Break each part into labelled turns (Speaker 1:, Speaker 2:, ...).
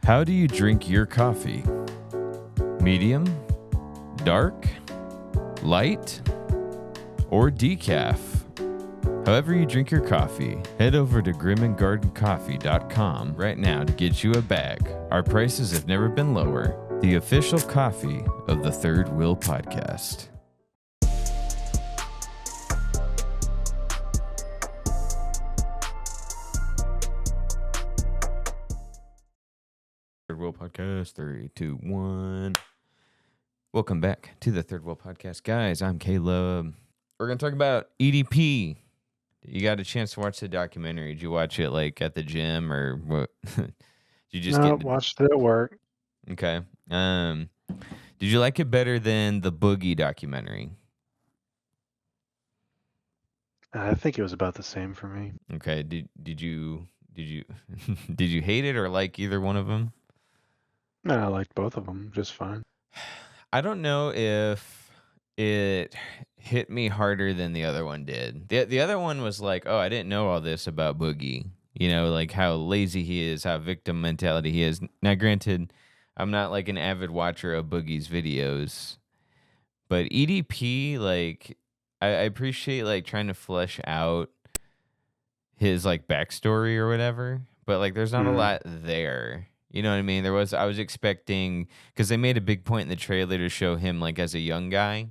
Speaker 1: How do you drink your coffee? Medium? Dark? Light? Or decaf? However you drink your coffee, head over to grimandgardencoffee.com right now to get you a bag. Our prices have never been lower. The official coffee of the Third Wheel Podcast. Third Wheel Podcast, 3, 2, 1. Welcome back to the Third Wheel Podcast. Guys, I'm Caleb. We're going to talk about EDP. You got a chance to watch the documentary. Did you watch it like at the gym or what? Did you just
Speaker 2: watched it at work.
Speaker 1: Okay. Did you like it better than the Boogie documentary?
Speaker 2: I think it was about the same for me.
Speaker 1: Okay. Did you did you hate it or like either one of them?
Speaker 2: No, I liked both of them just fine.
Speaker 1: I don't know if it hit me harder than the other one did. The other one was like, oh, I didn't know all this about Boogie. You know, like how lazy he is, how victim mentality he is. Now, granted, I'm not like an avid watcher of Boogie's videos, but EDP, like, I appreciate like trying to flesh out his like backstory or whatever, but like there's not a lot there. You know what I mean? I was expecting, because they made a big point in the trailer to show him like as a young guy.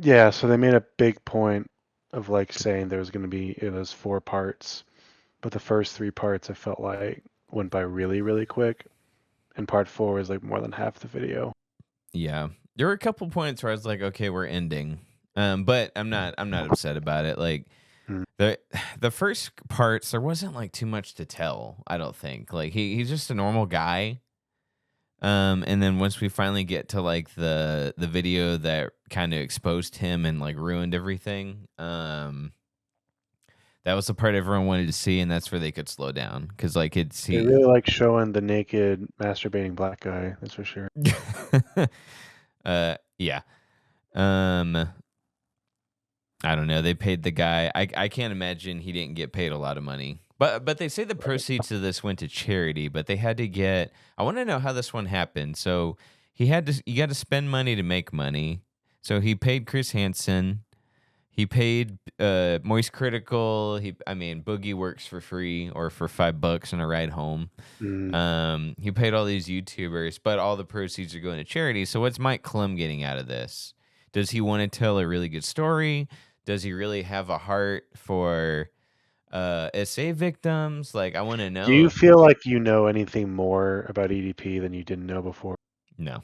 Speaker 2: Yeah, so they made a big point of like saying there was going to be those 4 parts, but the first 3 parts I felt like went by really, really quick, and part 4 is like more than half the video.
Speaker 1: Yeah, there were a couple points where I was like, okay, we're ending, but I'm not upset about it. Like the first parts, there wasn't like too much to tell. I don't think like he's just a normal guy. And then once we finally get to like the video that kind of exposed him and like ruined everything, that was the part everyone wanted to see, and that's where they could slow down because like they
Speaker 2: really like showing the naked masturbating black guy. That's for sure.
Speaker 1: Yeah. I don't know. They paid the guy. I can't imagine he didn't get paid a lot of money. But they say the proceeds of this went to charity, but they had to get, I want to know how this one happened. So you got to spend money to make money. So he paid Chris Hansen. He paid Moist Critical. Boogie works for free or for $5 and a ride home. He paid all these YouTubers, but all the proceeds are going to charity. So what's Mike Klum getting out of this? Does he want to tell a really good story? Does he really have a heart for SA victims? Like, I want to know.
Speaker 2: Do you feel like you know anything more about EDP than you didn't know before?
Speaker 1: No.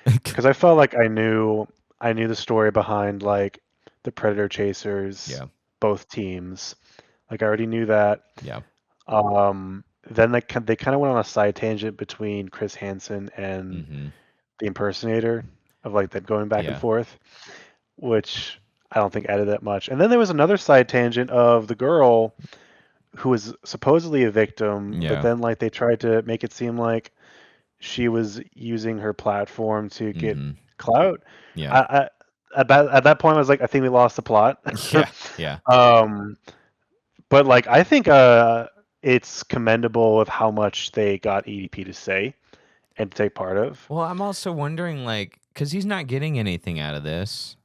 Speaker 2: Because I felt like I knew the story behind like the Predator Chasers, both teams. Like I already knew that.
Speaker 1: Yeah.
Speaker 2: Then they kind of went on a side tangent between Chris Hansen and the impersonator of like them going back and forth, which I don't think added that much. And then there was another side tangent of the girl who was supposedly a victim, but then like they tried to make it seem like she was using her platform to get clout.
Speaker 1: Yeah.
Speaker 2: At that point, I was like, I think we lost the plot.
Speaker 1: Yeah.
Speaker 2: But like, I think it's commendable of how much they got EDP to say and to take part of.
Speaker 1: Well, I'm also wondering, like, because he's not getting anything out of this.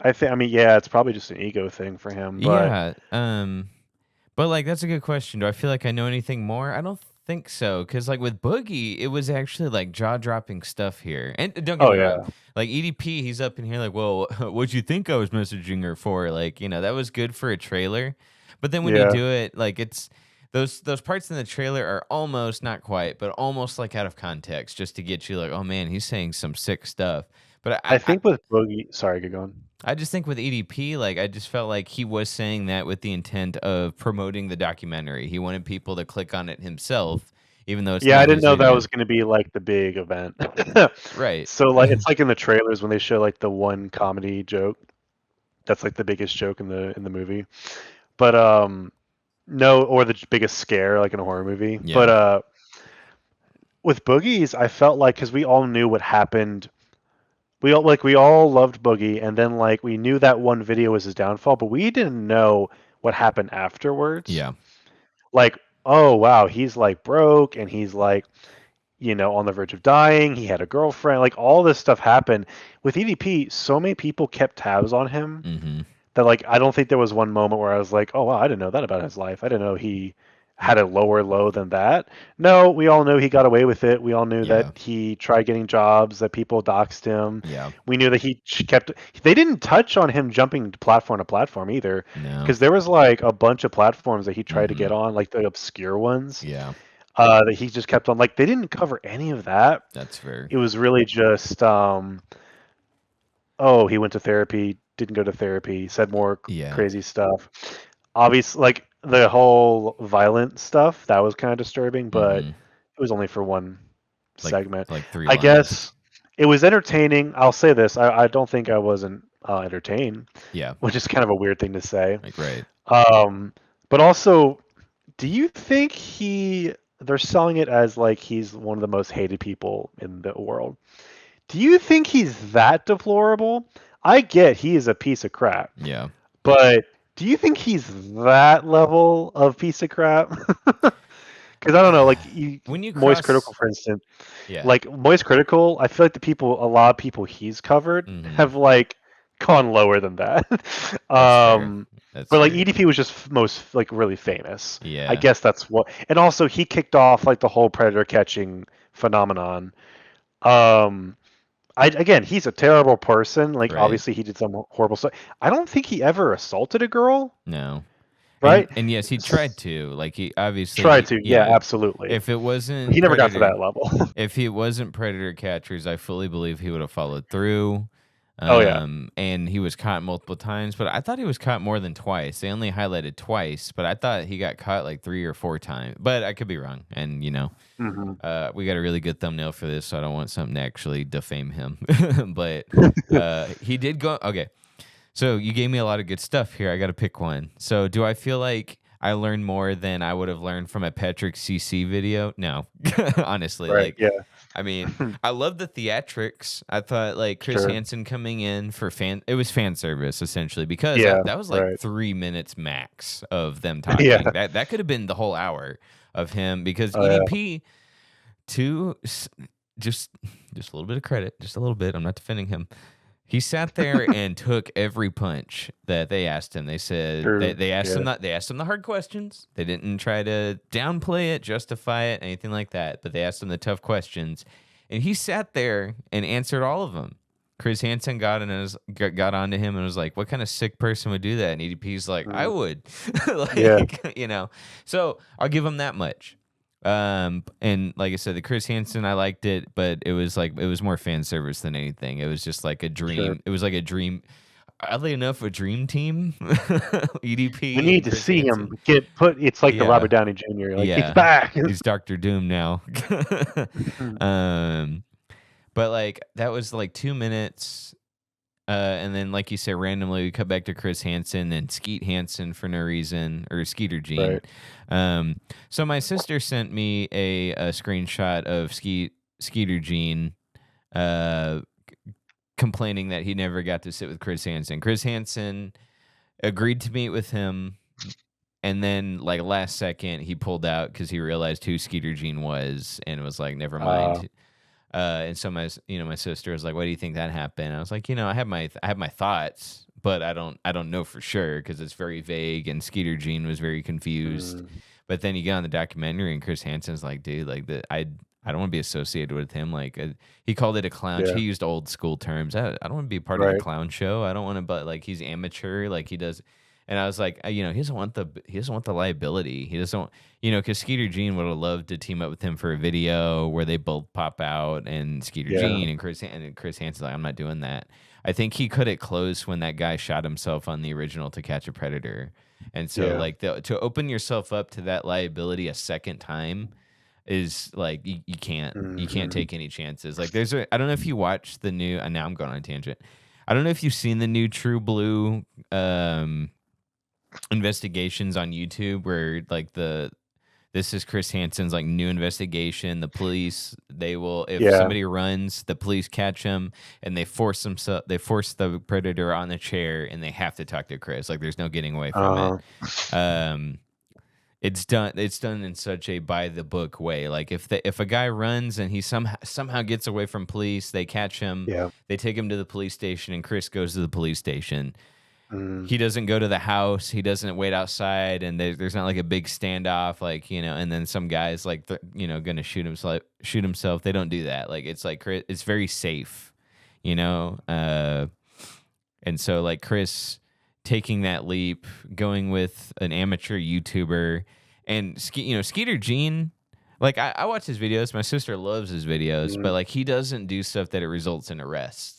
Speaker 2: It's probably just an ego thing for him. But
Speaker 1: but like, that's a good question. Do I feel like I know anything more? I don't think so, because like with Boogie, it was actually like jaw-dropping stuff here. And don't get me wrong, like EDP, he's up in here like, well, what'd you think I was messaging her for? Like, you know, that was good for a trailer, but then when you do it, like it's those parts in the trailer are almost, not quite, but almost like out of context, just to get you like, oh man, he's saying some sick stuff. But
Speaker 2: I think with Boogie, sorry, get going.
Speaker 1: I just think with EDP, like I just felt like he was saying that with the intent of promoting the documentary. He wanted people to click on it himself, even though it's
Speaker 2: I didn't know that was going to be like the big event.
Speaker 1: Right.
Speaker 2: So like it's like in the trailers when they show like the one comedy joke. That's like the biggest joke in the movie. But no, or the biggest scare like in a horror movie.
Speaker 1: Yeah.
Speaker 2: But with Boogie's, I felt like because we all knew what happened. We all loved Boogie, and then like we knew that one video was his downfall, but we didn't know what happened afterwards.
Speaker 1: Yeah.
Speaker 2: Like, oh wow, he's like broke, and he's like on the verge of dying. He had a girlfriend. Like all this stuff happened with EDP. So many people kept tabs on him
Speaker 1: Mm-hmm.
Speaker 2: that like I don't think there was one moment where I was like, oh wow, I didn't know that about his life. I didn't know he had a lower low than that. No, we all knew he got away with it. We all knew that
Speaker 1: Yeah.
Speaker 2: he tried getting jobs, that people doxed him.
Speaker 1: Yeah.
Speaker 2: We knew that he kept. They didn't touch on him jumping platform to platform either,
Speaker 1: No.
Speaker 2: because there was like a bunch of platforms that he tried to
Speaker 1: Mm-hmm.
Speaker 2: get on, like the obscure ones,
Speaker 1: Yeah.
Speaker 2: that he just kept on. Like they didn't cover any of that.
Speaker 1: That's fair.
Speaker 2: It was really just, oh, he went to therapy, didn't go to therapy, said more
Speaker 1: Yeah.
Speaker 2: crazy stuff. Obviously, like the whole violent stuff, that was kind of disturbing, but
Speaker 1: Mm-hmm.
Speaker 2: it was only for one
Speaker 1: Like
Speaker 2: segment.
Speaker 1: like 3
Speaker 2: I
Speaker 1: lines.
Speaker 2: guess it was entertaining. I'll say this: I don't think I wasn't entertained,
Speaker 1: Yeah.
Speaker 2: which is kind of a weird thing to say.
Speaker 1: Like right.
Speaker 2: Um, but also, do you think they're selling it as like he's one of the most hated people in the world? Do you think he's that deplorable? I get he is a piece of crap,
Speaker 1: Yeah.
Speaker 2: but do you think he's that level of piece of crap? Because I don't know, like
Speaker 1: When you
Speaker 2: Moist Critical,
Speaker 1: cross
Speaker 2: for instance,
Speaker 1: yeah.
Speaker 2: like Moist Critical, I feel like a lot of people he's covered
Speaker 1: Mm-hmm.
Speaker 2: have like gone lower than that.
Speaker 1: That's fair.
Speaker 2: um,
Speaker 1: That's
Speaker 2: but like
Speaker 1: fair.
Speaker 2: EDP was just most like really famous. I
Speaker 1: Yeah.
Speaker 2: guess that's what, and also he kicked off like the whole predator catching phenomenon. Um, again, he's a terrible person. Like
Speaker 1: Right.
Speaker 2: obviously he did some horrible stuff. I don't think he ever assaulted a girl,
Speaker 1: No. And
Speaker 2: right?
Speaker 1: and yes, he tried to. Like he obviously
Speaker 2: Tried to, yeah,
Speaker 1: yeah.
Speaker 2: absolutely.
Speaker 1: If it
Speaker 2: He
Speaker 1: wasn't
Speaker 2: never got to
Speaker 1: Predator
Speaker 2: that level.
Speaker 1: if he wasn't Predator Catchers, I fully believe he would have followed through.
Speaker 2: Oh yeah.
Speaker 1: And he was caught multiple times, but I thought he was caught more than twice. They only highlighted twice, but I thought he got caught like 3 or 4 times. But I could be wrong. And
Speaker 2: Hmm.
Speaker 1: we got a really good thumbnail for this, so I don't want something to actually defame him. But he did go. Okay, so you gave me a lot of good stuff here. I got to pick one. So do I feel like I learned more than I would have learned from a Patrick CC video? No, honestly,
Speaker 2: Right.
Speaker 1: like
Speaker 2: Yeah.
Speaker 1: I mean, I love the theatrics. I thought like Chris
Speaker 2: Sure.
Speaker 1: Hansen coming in for it was fan service essentially because
Speaker 2: Yeah.
Speaker 1: that was like
Speaker 2: Right.
Speaker 1: 3 minutes max of them
Speaker 2: Yeah.
Speaker 1: talking. That could have been the whole hour of him because
Speaker 2: Oh yeah.
Speaker 1: EDP to just just a little bit of credit, just a little bit. I'm not defending him. He sat there and took every punch that they asked him. They said
Speaker 2: True.
Speaker 1: they asked
Speaker 2: Yeah.
Speaker 1: him that they asked him the hard questions. They didn't try to downplay it, justify it, anything like that. But they asked him the tough questions, and he sat there and answered all of them. Chris Hansen got onto him and was like, "What kind of sick person would do that?" And EDP's like, "I
Speaker 2: Mm.
Speaker 1: would,"
Speaker 2: Yeah.
Speaker 1: like. So I'll give him that much. And like I said, the Chris Hansen, I liked it, but it was more fan service than anything. It was just like a
Speaker 2: Sure.
Speaker 1: dream. It was like a dream. Oddly enough, a dream team,
Speaker 2: We
Speaker 1: EDP
Speaker 2: need
Speaker 1: and
Speaker 2: to
Speaker 1: Chris
Speaker 2: see him
Speaker 1: Hansen.
Speaker 2: get put. It's like the
Speaker 1: Yeah,
Speaker 2: Robert Downey Jr. Like he's
Speaker 1: yeah,
Speaker 2: back.
Speaker 1: he's Doctor Doom now. um, but like that was like 2 minutes. And then, like you said, randomly we cut back to Chris Hansen and Skeet Hansen for no reason, or Skeeter Gene.
Speaker 2: Right.
Speaker 1: So my sister sent me a screenshot of Skeeter Gene uh, complaining that he never got to sit with Chris Hansen. Chris Hansen agreed to meet with him, and then, like last second, he pulled out because he realized who Skeeter Gene was, and was like, "Never
Speaker 2: Uh.
Speaker 1: mind." And so my sister was like, "Why do you think that happened?" I was like, I have my thoughts, but I don't know for sure because it's very vague. And Skeeter Gene was very confused.
Speaker 2: Mm.
Speaker 1: But then you get on the documentary, and Chris Hansen's like, "Dude, like I don't want to be associated with him." Like he called it a clown.
Speaker 2: Yeah.
Speaker 1: He used old school terms. I don't want to be a part of the
Speaker 2: Right.
Speaker 1: clown show. I don't want to, but like he's amateur. Like he does. And I was like, he doesn't want the liability. He doesn't want, because Skeeter Gene would have loved to team up with him for a video where they both pop out and Skeeter
Speaker 2: Yeah.
Speaker 1: Gene and Chris Hansen's like, I'm not doing that. I think he cut it close when that guy shot himself on the original To Catch a Predator. And so
Speaker 2: Yeah.
Speaker 1: like to open yourself up to that liability a second time is like you can't
Speaker 2: Hmm.
Speaker 1: take any chances. Like I don't know if you watched the new, and now I'm going on a tangent. I don't know if you've seen the new True Blue investigations on YouTube where like this is Chris Hansen's like new investigation. The police, they will, if
Speaker 2: Yeah.
Speaker 1: somebody runs, the police catch him and they force the predator on the chair and they have to talk to Chris. Like there's no getting away from it.
Speaker 2: Uh.
Speaker 1: Um It's done in such a by the book way. Like if a guy runs and he somehow gets away from police, they catch him,
Speaker 2: Yeah.
Speaker 1: they take him to the police station, and Chris goes to the police station.
Speaker 2: Mm.
Speaker 1: He doesn't go to the house. He doesn't wait outside, and there's not like a big standoff, like and then some guys like gonna shoot himself. They don't do that. Like it's like it's very safe, you know. And so like Chris taking that leap, going with an amateur YouTuber, and Skeeter Gene. Like I watch his videos. My sister loves his videos, but like he doesn't do stuff that it results in arrests.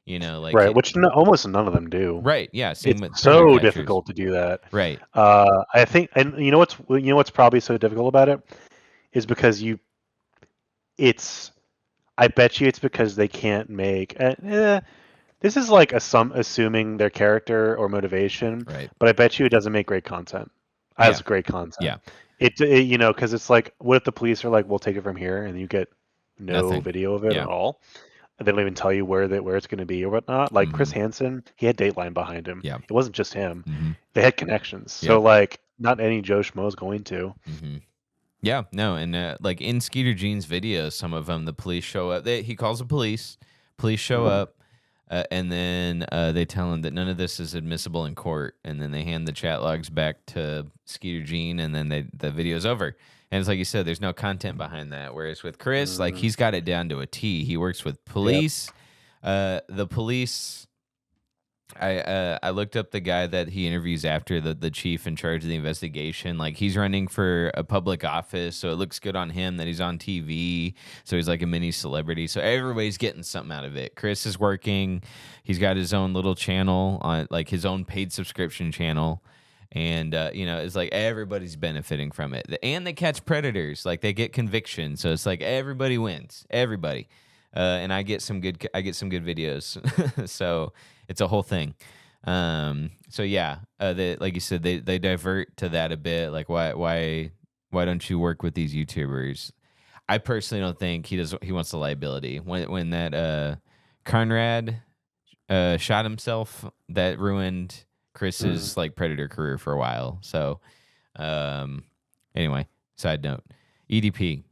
Speaker 1: Like
Speaker 2: right, which almost none of them do.
Speaker 1: right, yeah. Same
Speaker 2: It's
Speaker 1: with predator
Speaker 2: so
Speaker 1: catchers.
Speaker 2: difficult to do that.
Speaker 1: Right.
Speaker 2: I think, and what's probably so difficult about it is because I bet you it's because they can't make. This is like assuming their character or motivation,
Speaker 1: Right.
Speaker 2: but I bet you it doesn't make great content. As
Speaker 1: Yeah.
Speaker 2: great content.
Speaker 1: Yeah.
Speaker 2: Because it's like, what if the police are like, we'll take it from here, and you get no
Speaker 1: Nothing.
Speaker 2: video of it
Speaker 1: Yeah.
Speaker 2: at all. They don't even tell you where it's going to be or whatnot. Like Chris
Speaker 1: Mm-hmm.
Speaker 2: Hansen, he had Dateline behind him.
Speaker 1: Yeah.
Speaker 2: It wasn't just him.
Speaker 1: Mm-hmm.
Speaker 2: They had connections. So like, not any Joe Schmo is going to.
Speaker 1: Mm-hmm. Yeah, no, and like in Skeeter Gene's videos, some of them the police show up. He calls the police. Police show up, and then they tell him that none of this is admissible in court, and then they hand the chat logs back to Skeeter Gene, and then the video's over. And it's like you said, there's no content behind that. Whereas with Chris, like he's got it down to a T. He works with police. The police. I looked up the guy that he interviews after the chief in charge of the investigation. Like he's running for a public office, so it looks good on him that he's on TV. So he's like a mini celebrity. So everybody's getting something out of it. Chris is working. He's got his own little channel on like his own paid subscription channel. And it's like everybody's benefiting from it. And they catch predators, like they get convictions. So it's like everybody wins. Everybody. And I get some good videos. So it's a whole thing. So yeah, like you said, they divert to that a bit. Like why don't you work with these YouTubers? I personally don't think he wants the liability. When that Conrad shot himself, that ruined Chris's like predator career for a while. So anyway, side note, EDP.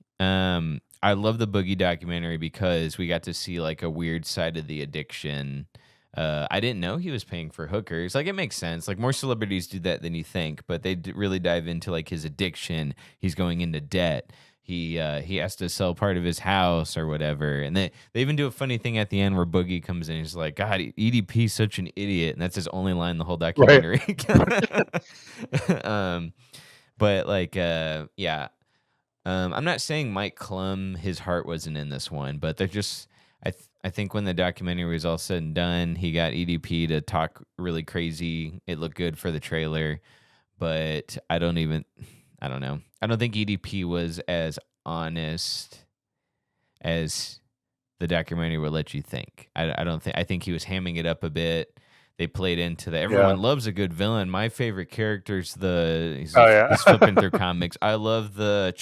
Speaker 1: I love the Boogie documentary because we got to see like a weird side of the addiction. I didn't know he was paying for hookers. Like it makes sense. Like more celebrities do that than you think, but they really dive into like his addiction. He's going into debt. He has to sell part of his house or whatever. And they even do a funny thing at the end where Boogie comes in. He's like, God, EDP's such an idiot, and that's his only line the whole documentary. Right. But like, yeah. I'm not saying Mike Klum, his heart wasn't in this one, but they're just. I think when the documentary was all said and done, he got EDP to talk really crazy. It looked good for the trailer, but I don't know. I don't think EDP was as honest as the documentary would let you think. I think he was hamming it up a bit. They played into the everyone loves a good villain. My favorite character's he's flipping through comics. I love the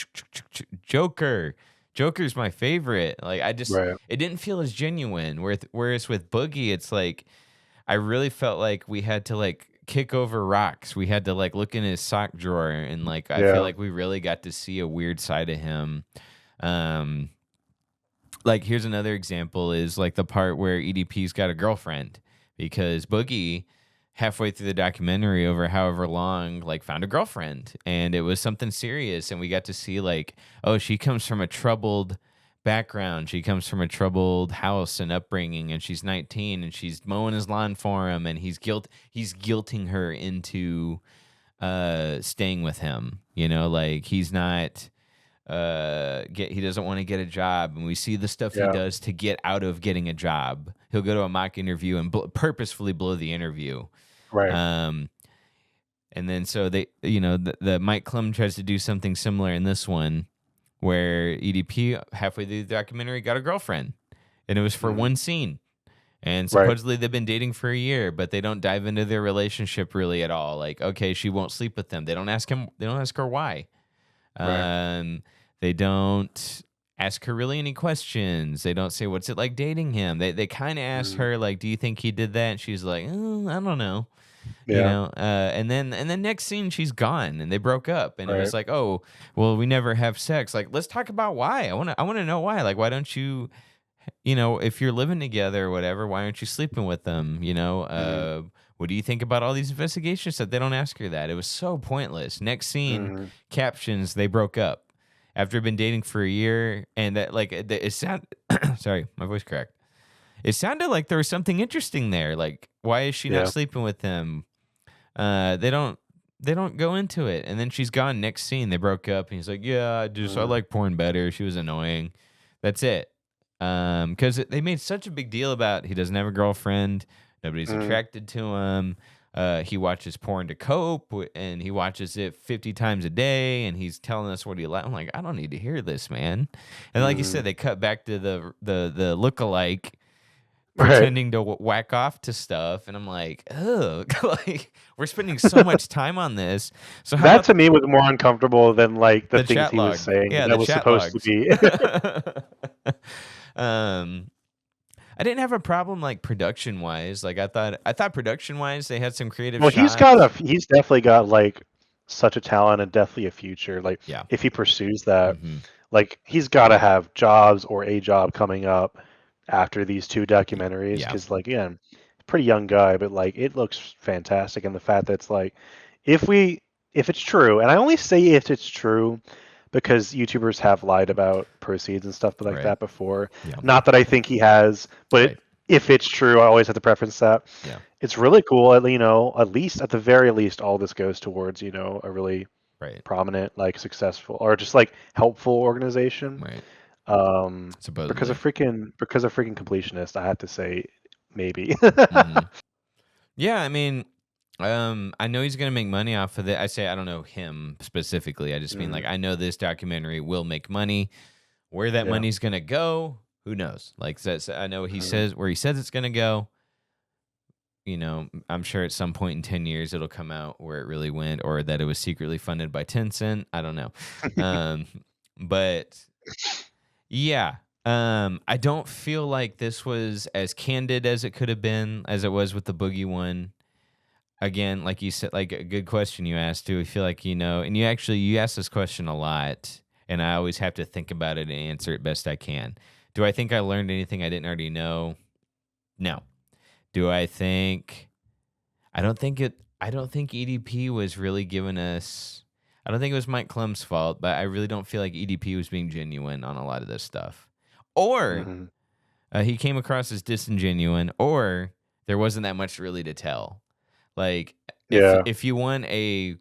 Speaker 1: Joker. Joker's my favorite. Like it didn't feel as genuine. Whereas with Boogie, it's like I really felt like we had to like kick over rocks. We had to like look in his sock drawer, and like I feel like we really got to see a weird side of him. Like here's another example is like the part where EDP's got a girlfriend because Boogie halfway through the documentary over however long like found a girlfriend, and it was something serious, and we got to see like, oh, she comes from a troubled background, she comes from a troubled house and upbringing, and she's 19 and she's mowing his lawn for him, and he's guilting her into staying with him, like he's not he doesn't want to get a job, and we see the stuff he does to get out of getting a job. He'll go to a mock interview and purposefully blow the interview.
Speaker 2: Right.
Speaker 1: And then so they, the Mike Klum tries to do something similar in this one, where EDP halfway through the documentary got a girlfriend, and it was for one scene. And supposedly they've been dating for a year, but they don't dive into their relationship really at all. Like, okay, she won't sleep with them. They don't ask her why. They don't ask her really any questions. They don't say, what's it like dating him? They kind of ask her, like, do you think he did that? And she's like, I don't know.
Speaker 2: Yeah.
Speaker 1: And then next scene she's gone and they broke up and it
Speaker 2: Right.
Speaker 1: was like, oh, well, we never have sex. Like, let's talk about why. I want to know why. Like, why don't you, if you're living together or whatever, why aren't you sleeping with them?
Speaker 2: Mhm.
Speaker 1: What do you think about all these investigations that they don't ask her that? It was so pointless. Next scene,
Speaker 2: Mhm.
Speaker 1: captions, they broke up after been dating for a year. And that, like, it sound, sorry, my voice cracked. It sounded like there was something interesting there. Like, why is she not
Speaker 2: Yeah.
Speaker 1: sleeping with him? They don't go into it. And then she's gone. Next scene, they broke up, and he's like, "Yeah, I
Speaker 2: Mhm.
Speaker 1: like porn better. She was annoying." That's it. Because they made such a big deal about he doesn't have a girlfriend, nobody's
Speaker 2: Mhm.
Speaker 1: attracted to him. He watches porn to cope, and he watches it 50 times a day, and he's telling us what he likes. I'm like, I don't need to hear this, man. And like you
Speaker 2: Mhm.
Speaker 1: said, they cut back to the look-alike
Speaker 2: Right.
Speaker 1: pretending to whack off to stuff, and I'm like, ugh, like we're spending so much time on this. So how
Speaker 2: That
Speaker 1: about
Speaker 2: to me was more uncomfortable than, like, the
Speaker 1: the
Speaker 2: things
Speaker 1: chat
Speaker 2: he was
Speaker 1: log?
Speaker 2: saying
Speaker 1: Yeah,
Speaker 2: that
Speaker 1: the
Speaker 2: was
Speaker 1: chat
Speaker 2: supposed to
Speaker 1: logs.
Speaker 2: be.
Speaker 1: um, I didn't have a problem like production wise. Like I thought production wise they had some creative
Speaker 2: Well,
Speaker 1: shots.
Speaker 2: he's definitely got, like, such a talent and definitely a future, like,
Speaker 1: Yeah.
Speaker 2: if he pursues that,
Speaker 1: Hmm.
Speaker 2: like, he's gotta have jobs or a job coming up after these 2 documentaries.
Speaker 1: Yeah.
Speaker 2: Because, like, again, pretty young guy, but, like, it looks fantastic, and the fact that it's like, if we if it's true, and I only say if it's true because YouTubers have lied about proceeds and stuff like
Speaker 1: Right.
Speaker 2: that before.
Speaker 1: Yeah.
Speaker 2: Not that I think he has, but
Speaker 1: Right.
Speaker 2: if it's true, I always have to preference that.
Speaker 1: Yeah.
Speaker 2: It's really cool, at least at the very least, all this goes towards, a really
Speaker 1: Right.
Speaker 2: prominent, like successful or just like helpful organization.
Speaker 1: Right.
Speaker 2: Um,
Speaker 1: Supposedly.
Speaker 2: because of freaking completionist, I have to say maybe.
Speaker 1: Hmm. Yeah, I mean, I know he's gonna make money off of it. I say I don't know him specifically. I just mean like
Speaker 2: Mhm.
Speaker 1: I know this documentary will make money. Where that
Speaker 2: Yeah.
Speaker 1: money's gonna go, who knows? Like I know he
Speaker 2: Mhm.
Speaker 1: says where he says it's gonna go. I'm sure at some point in 10 years it'll come out where it really went, or that it was secretly funded by Tencent. I don't know. Um, but yeah. I don't feel like this was as candid as it could have been, as it was with the Boogie one. Again, like you said, like a good question you asked too. I feel like and you ask this question a lot, and I always have to think about it and answer it best I can. Do I think I learned anything I didn't already know? No. Do I think? I don't think it. I don't think EDP was really giving us. I don't think it was Mike Clem's fault, but I really don't feel like EDP was being genuine on a lot of this stuff, or
Speaker 2: Mhm.
Speaker 1: he came across as disingenuine, or there wasn't that much really to tell. Like
Speaker 2: Yeah.
Speaker 1: if you want a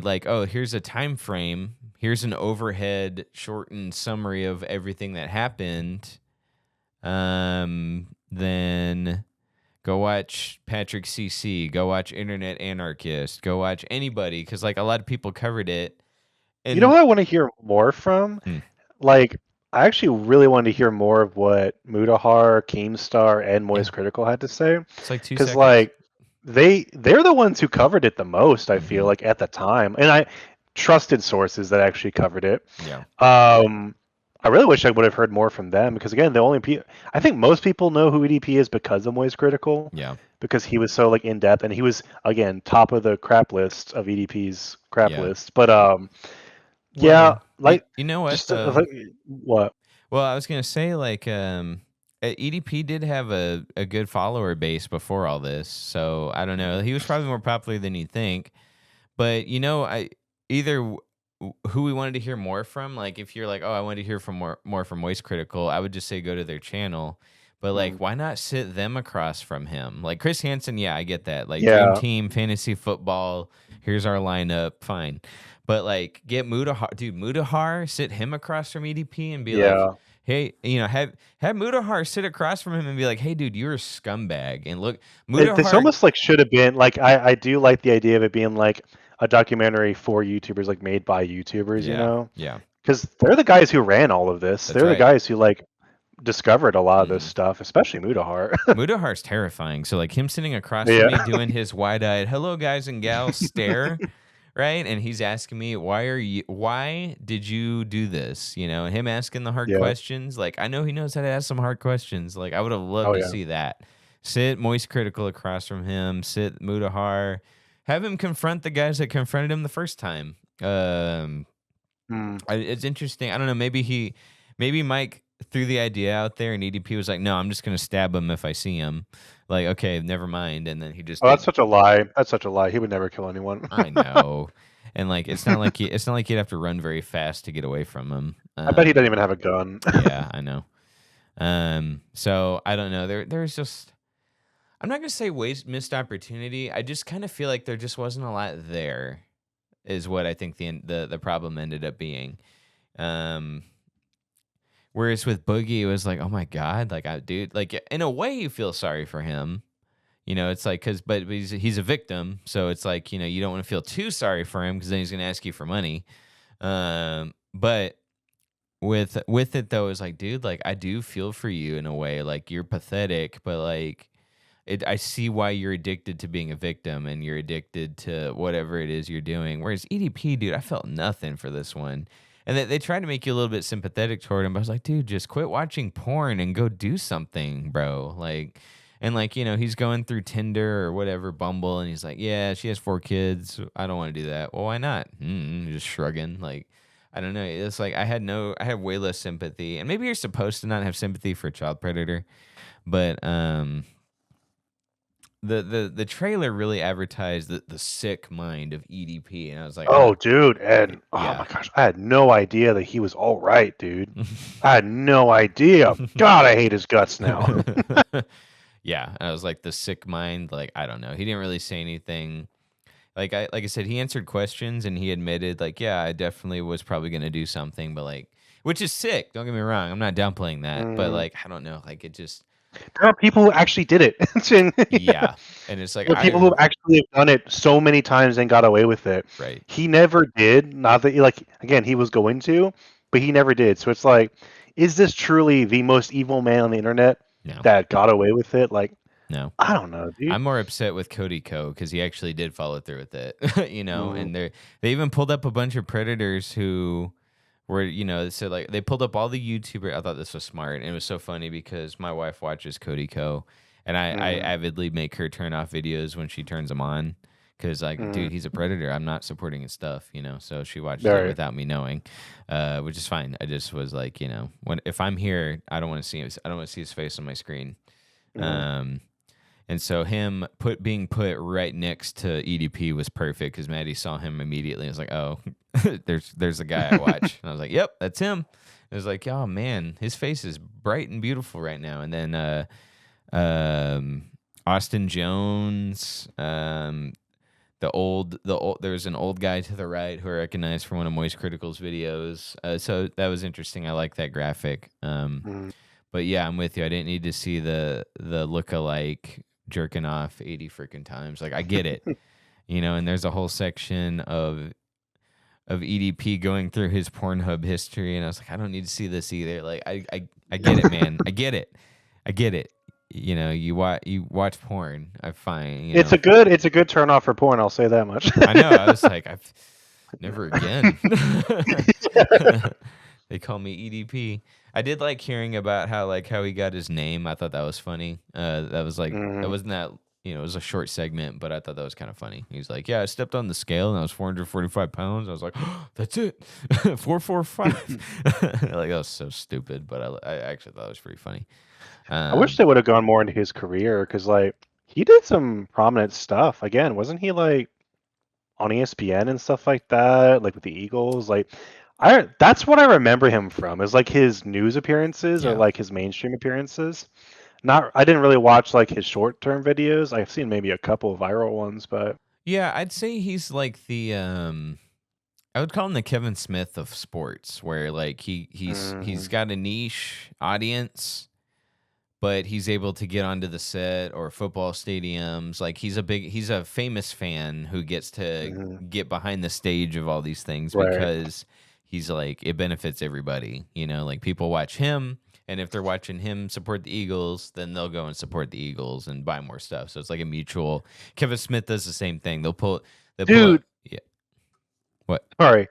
Speaker 1: like, oh, here's a time frame, here's an overhead shortened summary of everything that happened, then go watch Patrick CC, go watch Internet Anarchist, go watch anybody, because like a lot of people covered it.
Speaker 2: You know
Speaker 1: And
Speaker 2: who I want to hear more from?
Speaker 1: hmm,
Speaker 2: Like, I actually really wanted to hear more of what Mutahar, Keemstar, and
Speaker 1: yeah,
Speaker 2: Moist Critical had to say,
Speaker 1: it's like 2
Speaker 2: because
Speaker 1: seconds.
Speaker 2: like they're the ones who covered it the most. I feel
Speaker 1: Hmm.
Speaker 2: like at the time, and I trusted sources that actually covered it.
Speaker 1: Yeah,
Speaker 2: Um, I really wish I would have heard more from them because again, the only I think most people know who EDP is because of Moist Critical,
Speaker 1: yeah,
Speaker 2: because he was so like in depth and he was again top of the crap list of EDP's crap
Speaker 1: yeah.
Speaker 2: list. But yeah,
Speaker 1: Well,
Speaker 2: like
Speaker 1: you know what
Speaker 2: just
Speaker 1: though?
Speaker 2: what?
Speaker 1: Well, I was gonna say like EDP did have a good follower base before all this, so I don't know. He was probably more popular than you think. But I either who we wanted to hear more from. Like if you're like, oh, I wanted to hear from more from Voice Critical, I would just say go to their channel. But like,
Speaker 2: Mhm.
Speaker 1: why not sit them across from him? Like Chris Hansen, yeah, I get that. Like Dream
Speaker 2: Yeah,
Speaker 1: Team, fantasy football. Here's our lineup, fine. But like, get Mudahar, dude. Mudahar, sit him across from EDP and be like,
Speaker 2: yeah.
Speaker 1: hey, have Mudahar sit across from him and be like, hey, dude, you're a scumbag. And look,
Speaker 2: This
Speaker 1: Mudahar,
Speaker 2: almost like should have been like I do like the idea of it being like a documentary for YouTubers, like made by YouTubers,
Speaker 1: yeah, yeah,
Speaker 2: because they're the guys who ran all of this.
Speaker 1: that's
Speaker 2: They're the
Speaker 1: right.
Speaker 2: guys who like discovered a lot of this
Speaker 1: Hmm.
Speaker 2: stuff, especially Mutahar.
Speaker 1: Mudahar's terrifying. So like him sitting across from
Speaker 2: Yeah,
Speaker 1: me doing his wide-eyed "Hello guys and gals" stare, right? And he's asking me, why did you do this? And him asking the hard
Speaker 2: yeah.
Speaker 1: questions. Like I know he knows how to ask some hard questions. Like I would have loved
Speaker 2: Oh
Speaker 1: to
Speaker 2: yeah.
Speaker 1: see that. Sit Moist Critical across from him. Sit Mudahar. Have him confront the guys that confronted him the first time. It's interesting. I don't know. Maybe Mike threw the idea out there, and EDP was like, "No, I'm just gonna stab him if I see him." Like, okay, never mind. And then he just
Speaker 2: Oh, that's
Speaker 1: didn't.
Speaker 2: such a lie. That's such a lie. He would never kill anyone.
Speaker 1: I know. And like, it's not like you'd have to run very fast to get away from him.
Speaker 2: I bet he doesn't even have a gun.
Speaker 1: Yeah, I know. So I don't know. There's just, I'm not gonna say missed opportunity. I just kind of feel like there just wasn't a lot there, is what I think the problem ended up being. Whereas with Boogie, it was like, oh my god, like dude, like in a way you feel sorry for him. You know, it's like but he's a victim, so it's like, you don't want to feel too sorry for him because then he's gonna ask you for money. But with it though, it's like, dude, like I do feel for you in a way. Like you're pathetic, but like I see why you're addicted to being a victim and you're addicted to whatever it is you're doing. Whereas EDP, dude, I felt nothing for this one. And they tried to make you a little bit sympathetic toward him, but I was like, dude, just quit watching porn and go do something, bro. Like, and like, he's going through Tinder or whatever, Bumble, and he's like, yeah, she has 4 kids. I don't want to do that. Well, why not? Just shrugging. Like, I don't know. It's like I had way less sympathy. And maybe you're supposed to not have sympathy for a child predator, but the trailer really advertised the sick mind of EDP, and I was like,
Speaker 2: oh, dude, and oh
Speaker 1: yeah.
Speaker 2: my gosh, I had no idea that he was all right, dude. I had no idea. God, I hate his guts now.
Speaker 1: Yeah, I was like, the sick mind. Like, I don't know. He didn't really say anything. Like I said, he answered questions and he admitted, like, yeah, I definitely was probably gonna do something, but like, which is sick. Don't get me wrong. I'm not downplaying that, but like, I don't know. Like, it just.
Speaker 2: There are people who actually did it.
Speaker 1: Yeah, and it's like
Speaker 2: people who actually have done it so many times and got away with it.
Speaker 1: Right.
Speaker 2: He never did. Not that again, he was going to, but he never did. So it's like, is this truly the most evil man on the internet that got away with it? Like,
Speaker 1: no,
Speaker 2: I don't know, dude.
Speaker 1: I'm more upset with Cody Ko because he actually did follow through with it. And they even pulled up a bunch of predators who where so like they pulled up all the YouTubers. I thought this was smart, and it was so funny because my wife watches Cody Ko, and I avidly make her turn off videos when she turns them on because like, dude, he's a predator. I'm not supporting his stuff, so she watches it without me knowing, which is fine. I just was like, if I'm here, I don't want to see his, I don't want to see his face on my screen. And so him being put right next to EDP was perfect because Maddie saw him immediately. I was like, oh, there's the guy I watch. And I was like, yep, that's him. It was like, oh man, his face is bright and beautiful right now. And then Austin Jones, there's an old guy to the right who I recognized from one of Moist Critical's videos. So that was interesting. I like that graphic. But yeah, I'm with you. I didn't need to see the lookalike jerking off 80 freaking times. Like, I get it, and there's a whole section of EDP going through his Pornhub history, and I was like, I don't need to see this either. Like, I get it, man. I get it. You watch porn. I'm fine.
Speaker 2: It's a good turn off for porn. I'll say that much.
Speaker 1: I know. I was like, I've never again. They call me EDP. I did like hearing about how he got his name. I thought that was funny. That was like, that wasn't that, it was a short segment, but I thought that was kind of funny. He was like, yeah, I stepped on the scale and I was 445 pounds. I was like, oh, that's it. 445. Like, that was so stupid, but I actually thought it was pretty funny.
Speaker 2: I wish they would have gone more into his career because like he did some prominent stuff. Again, wasn't he like on ESPN and stuff like that, like with the Eagles? Like, that's what I remember him from, is like his news appearances or like his mainstream appearances. I didn't really watch like his short-term videos. I've seen maybe a couple of viral ones, but
Speaker 1: yeah, I'd say he's like the I would call him the Kevin Smith of sports, where like he's got a niche audience, but he's able to get onto the set or football stadiums. Like, he's a famous fan who gets to get behind the stage of all these things because he's like, it benefits everybody, like people watch him, and if they're watching him support the Eagles, then they'll go and support the Eagles and buy more stuff. So it's like a mutual. Kevin Smith does the same thing. Dude.
Speaker 2: What? Sorry.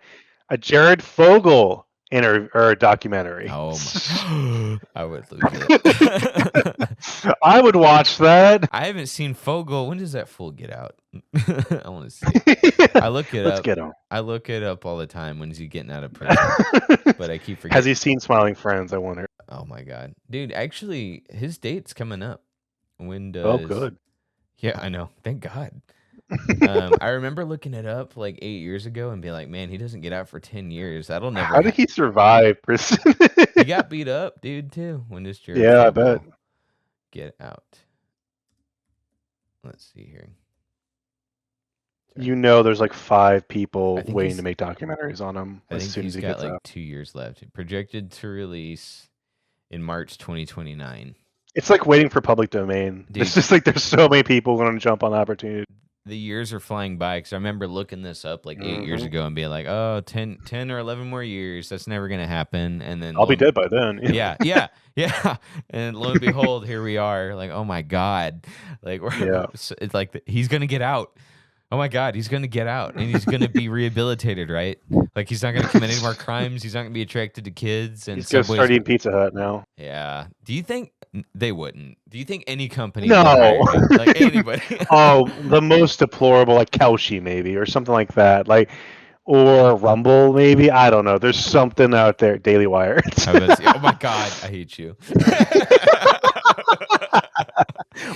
Speaker 2: A Jared Fogle or documentary.
Speaker 1: Oh my! I would lose it.
Speaker 2: I would watch that.
Speaker 1: I haven't seen Fogel. When does that fool get out? I want to see. I look it
Speaker 2: Let's
Speaker 1: up.
Speaker 2: get him.
Speaker 1: I look it up all the time. When's he getting out of prison? But I keep forgetting.
Speaker 2: Has he seen Smiling Friends? I wonder.
Speaker 1: Oh my god, dude! Actually, his date's coming up. When does?
Speaker 2: Oh, good.
Speaker 1: Yeah, I know. Thank God. I remember looking it up like 8 years ago and being like, man, he doesn't get out for 10 years. That'll never.
Speaker 2: How did he survive prison?
Speaker 1: He got beat up, dude. Too. When does Jared?
Speaker 2: Yeah, I bet.
Speaker 1: Get out. Let's see here.
Speaker 2: You know, there's like 5 people waiting to make documentaries on him as soon as he gets out.
Speaker 1: He's got like 2 years left. Projected to release in March 2029.
Speaker 2: It's like waiting for public domain. Dude, it's just like there's so many people going to jump on the opportunity.
Speaker 1: The years are flying by because I remember looking this up like 8 years ago and being like, oh, 10 or 11 more years. That's never going to happen. And then
Speaker 2: I'll be dead by then.
Speaker 1: Yeah. And lo and behold, here we are. Like, oh my God. Like, it's like he's going to get out. Oh my God, he's going to get out and he's going to be rehabilitated, right? Like he's not going to commit any more crimes. He's not going to be attracted to kids. And
Speaker 2: he's going to start eating Pizza Hut now.
Speaker 1: Yeah. Do you think they wouldn't? Do you think any company?
Speaker 2: No.
Speaker 1: Like anybody?
Speaker 2: Oh, the most deplorable, like Kalshi maybe or something like that. Like, or Rumble maybe. I don't know. There's something out there. Daily Wire.
Speaker 1: Oh my God, I hate you.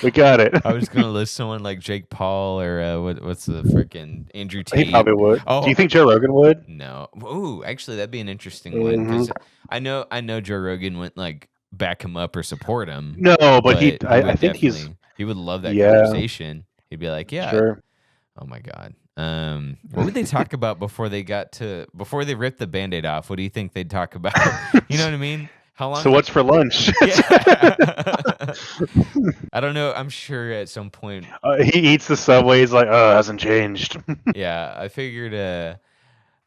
Speaker 2: We got it.
Speaker 1: I was gonna list someone like Jake Paul or what's the freaking Andrew Tate.
Speaker 2: He probably would.
Speaker 1: Oh,
Speaker 2: do you think Joe Rogan would?
Speaker 1: No. Ooh, actually, that'd be an interesting one because I know Joe Rogan wouldn't like back him up or support him.
Speaker 2: No, but I think
Speaker 1: he would love that conversation. He'd be like, yeah.
Speaker 2: Sure.
Speaker 1: Oh my God. What would they talk about before they ripped the Band-Aid off? What do you think they'd talk about? You know what I mean? How long?
Speaker 2: So what's for lunch?
Speaker 1: Yeah. I don't know. I'm sure at some point
Speaker 2: he eats the Subway. He's like, oh, it hasn't changed.
Speaker 1: Yeah, I figured.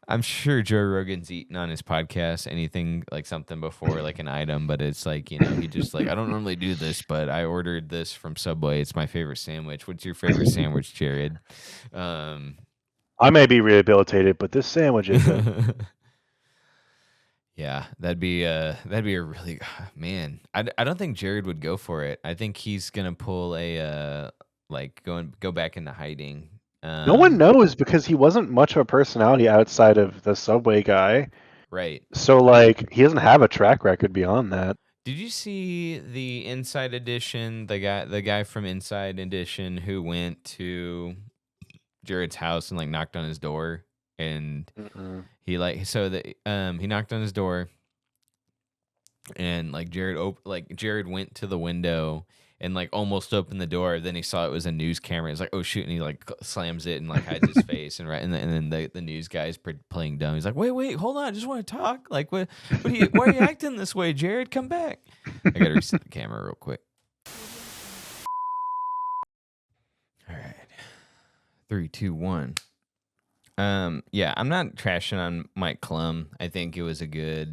Speaker 1: I'm sure Joe Rogan's eaten on his podcast anything like something before, like an item, but it's like, you know, he just like, I don't normally do this, but I ordered this from Subway. It's my favorite sandwich. What's your favorite sandwich, Jared?
Speaker 2: I may be rehabilitated, but this sandwich isn't.
Speaker 1: Yeah, that'd be a really man. I don't think Jared would go for it. I think he's gonna pull a like go back into hiding.
Speaker 2: No one knows because he wasn't much of a personality outside of the Subway guy.
Speaker 1: Right.
Speaker 2: So like he doesn't have a track record beyond that.
Speaker 1: Did you see the Inside Edition? The guy from Inside Edition who went to Jared's house and like knocked on his door. And he he knocked on his door, and like Jared went to the window and like almost opened the door. Then he saw it was a news camera. He's like, oh shoot, and he like slams it and like hides his face. And then the news guy's playing dumb. He's like, wait, hold on, I just want to talk. Like why are you acting this way, Jared? Come back. I gotta reset the camera real quick. All right, 3, 2, 1. Yeah, I'm not trashing on Mike Klum. I think it was it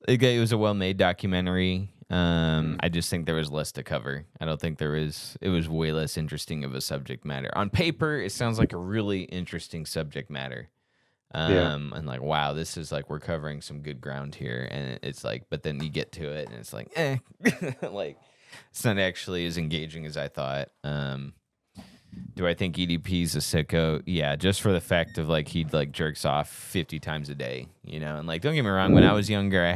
Speaker 1: was a well-made documentary. I just think there was less to cover. I don't think it was way less interesting of a subject matter. On paper, it sounds like a really interesting subject matter. And like, wow, this is like, we're covering some good ground here. And it's like, but then you get to it and it's like, like it's not actually as engaging as I thought. Do I think EDP's a sicko? Yeah, just for the fact of like he like jerks off 50 times a day, you know. And like, don't get me wrong, when I was younger, I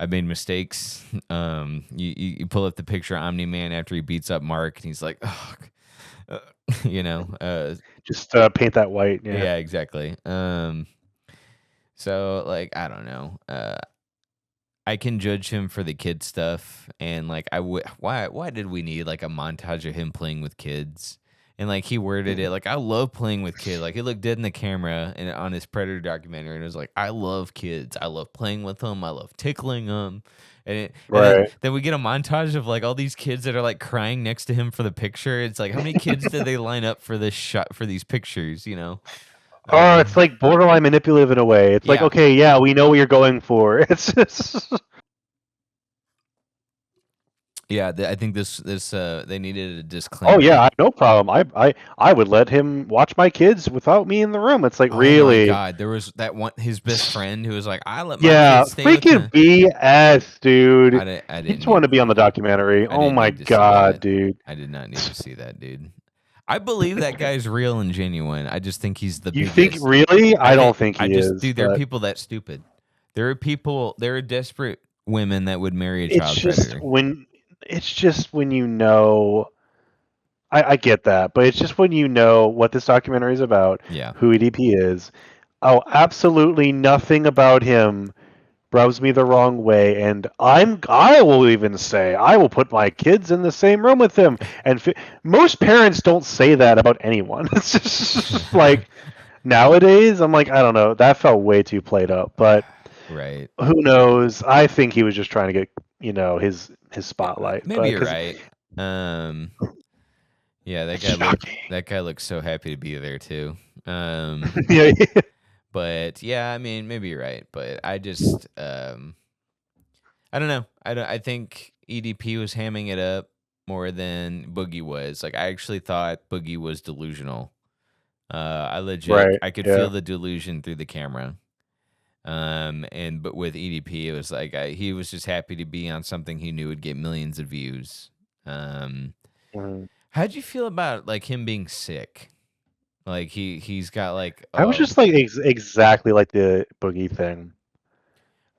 Speaker 1: made mistakes. You pull up the picture of Omni-Man after he beats up Mark, and he's like, oh, you know,
Speaker 2: just paint that white.
Speaker 1: Yeah, exactly. So like, I don't know. I can judge him for the kid stuff, and like why did we need like a montage of him playing with kids? And like he worded it like, I love playing with kids. Like he looked dead in the camera and on his Predator documentary, and it was like, I love kids. I love playing with them. I love tickling them. And then we get a montage of like all these kids that are like crying next to him for the picture. It's like, how many kids did they line up for this shot for these pictures? You know.
Speaker 2: Oh, it's like borderline manipulative in a way. It's like, okay, yeah, we know what you're going for. It's just...
Speaker 1: Yeah, I think this they needed a
Speaker 2: Oh
Speaker 1: disclaimer.
Speaker 2: yeah, I have no problem. I would let him watch my kids without me in the room. It's like,
Speaker 1: Oh my
Speaker 2: really?
Speaker 1: god, there was that one his best friend who was like, "I let my
Speaker 2: Yeah,
Speaker 1: kids stay with
Speaker 2: freaking
Speaker 1: me."
Speaker 2: BS, dude.
Speaker 1: I
Speaker 2: He
Speaker 1: didn't
Speaker 2: just wanted
Speaker 1: need
Speaker 2: to be on the documentary.
Speaker 1: I
Speaker 2: Oh
Speaker 1: didn't
Speaker 2: my
Speaker 1: need to see
Speaker 2: god,
Speaker 1: that.
Speaker 2: dude.
Speaker 1: I did not need to see that, dude. I believe that guy's real and genuine. I just think he's the
Speaker 2: You think
Speaker 1: biggest.
Speaker 2: really?
Speaker 1: I
Speaker 2: I
Speaker 1: think
Speaker 2: don't think
Speaker 1: I
Speaker 2: he
Speaker 1: just
Speaker 2: is,
Speaker 1: dude, there are
Speaker 2: but
Speaker 1: people that stupid. There are desperate women that would marry a
Speaker 2: it's
Speaker 1: child
Speaker 2: just
Speaker 1: predator.
Speaker 2: when it's just when you know I get that, but it's just when you know what this documentary is about,
Speaker 1: Yeah.
Speaker 2: who EDP is. Oh, absolutely nothing about him rubs me the wrong way, and I will even say I will put my kids in the same room with him. And most parents don't say that about anyone. It's just like nowadays, I'm like, I don't know, that felt way too played up. But
Speaker 1: Right.
Speaker 2: who knows? I think he was just trying to get his spotlight, but
Speaker 1: Maybe you're
Speaker 2: because
Speaker 1: right. Um yeah,
Speaker 2: it's shocking.
Speaker 1: that guy looks so happy to be there too. Um
Speaker 2: Yeah.
Speaker 1: but yeah, I mean, maybe you're right, but I just I don't know. I think EDP was hamming it up more than Boogie was. Like I actually thought Boogie was delusional. I legit
Speaker 2: Right.
Speaker 1: I could feel
Speaker 2: Yeah.
Speaker 1: the delusion through the camera. And but with EDP, it was like he was just happy to be on something he knew would get millions of views. Um,
Speaker 2: Mhm.
Speaker 1: how'd you feel about like him being sick? Like he's got like
Speaker 2: I was just like exactly like the Boogie thing.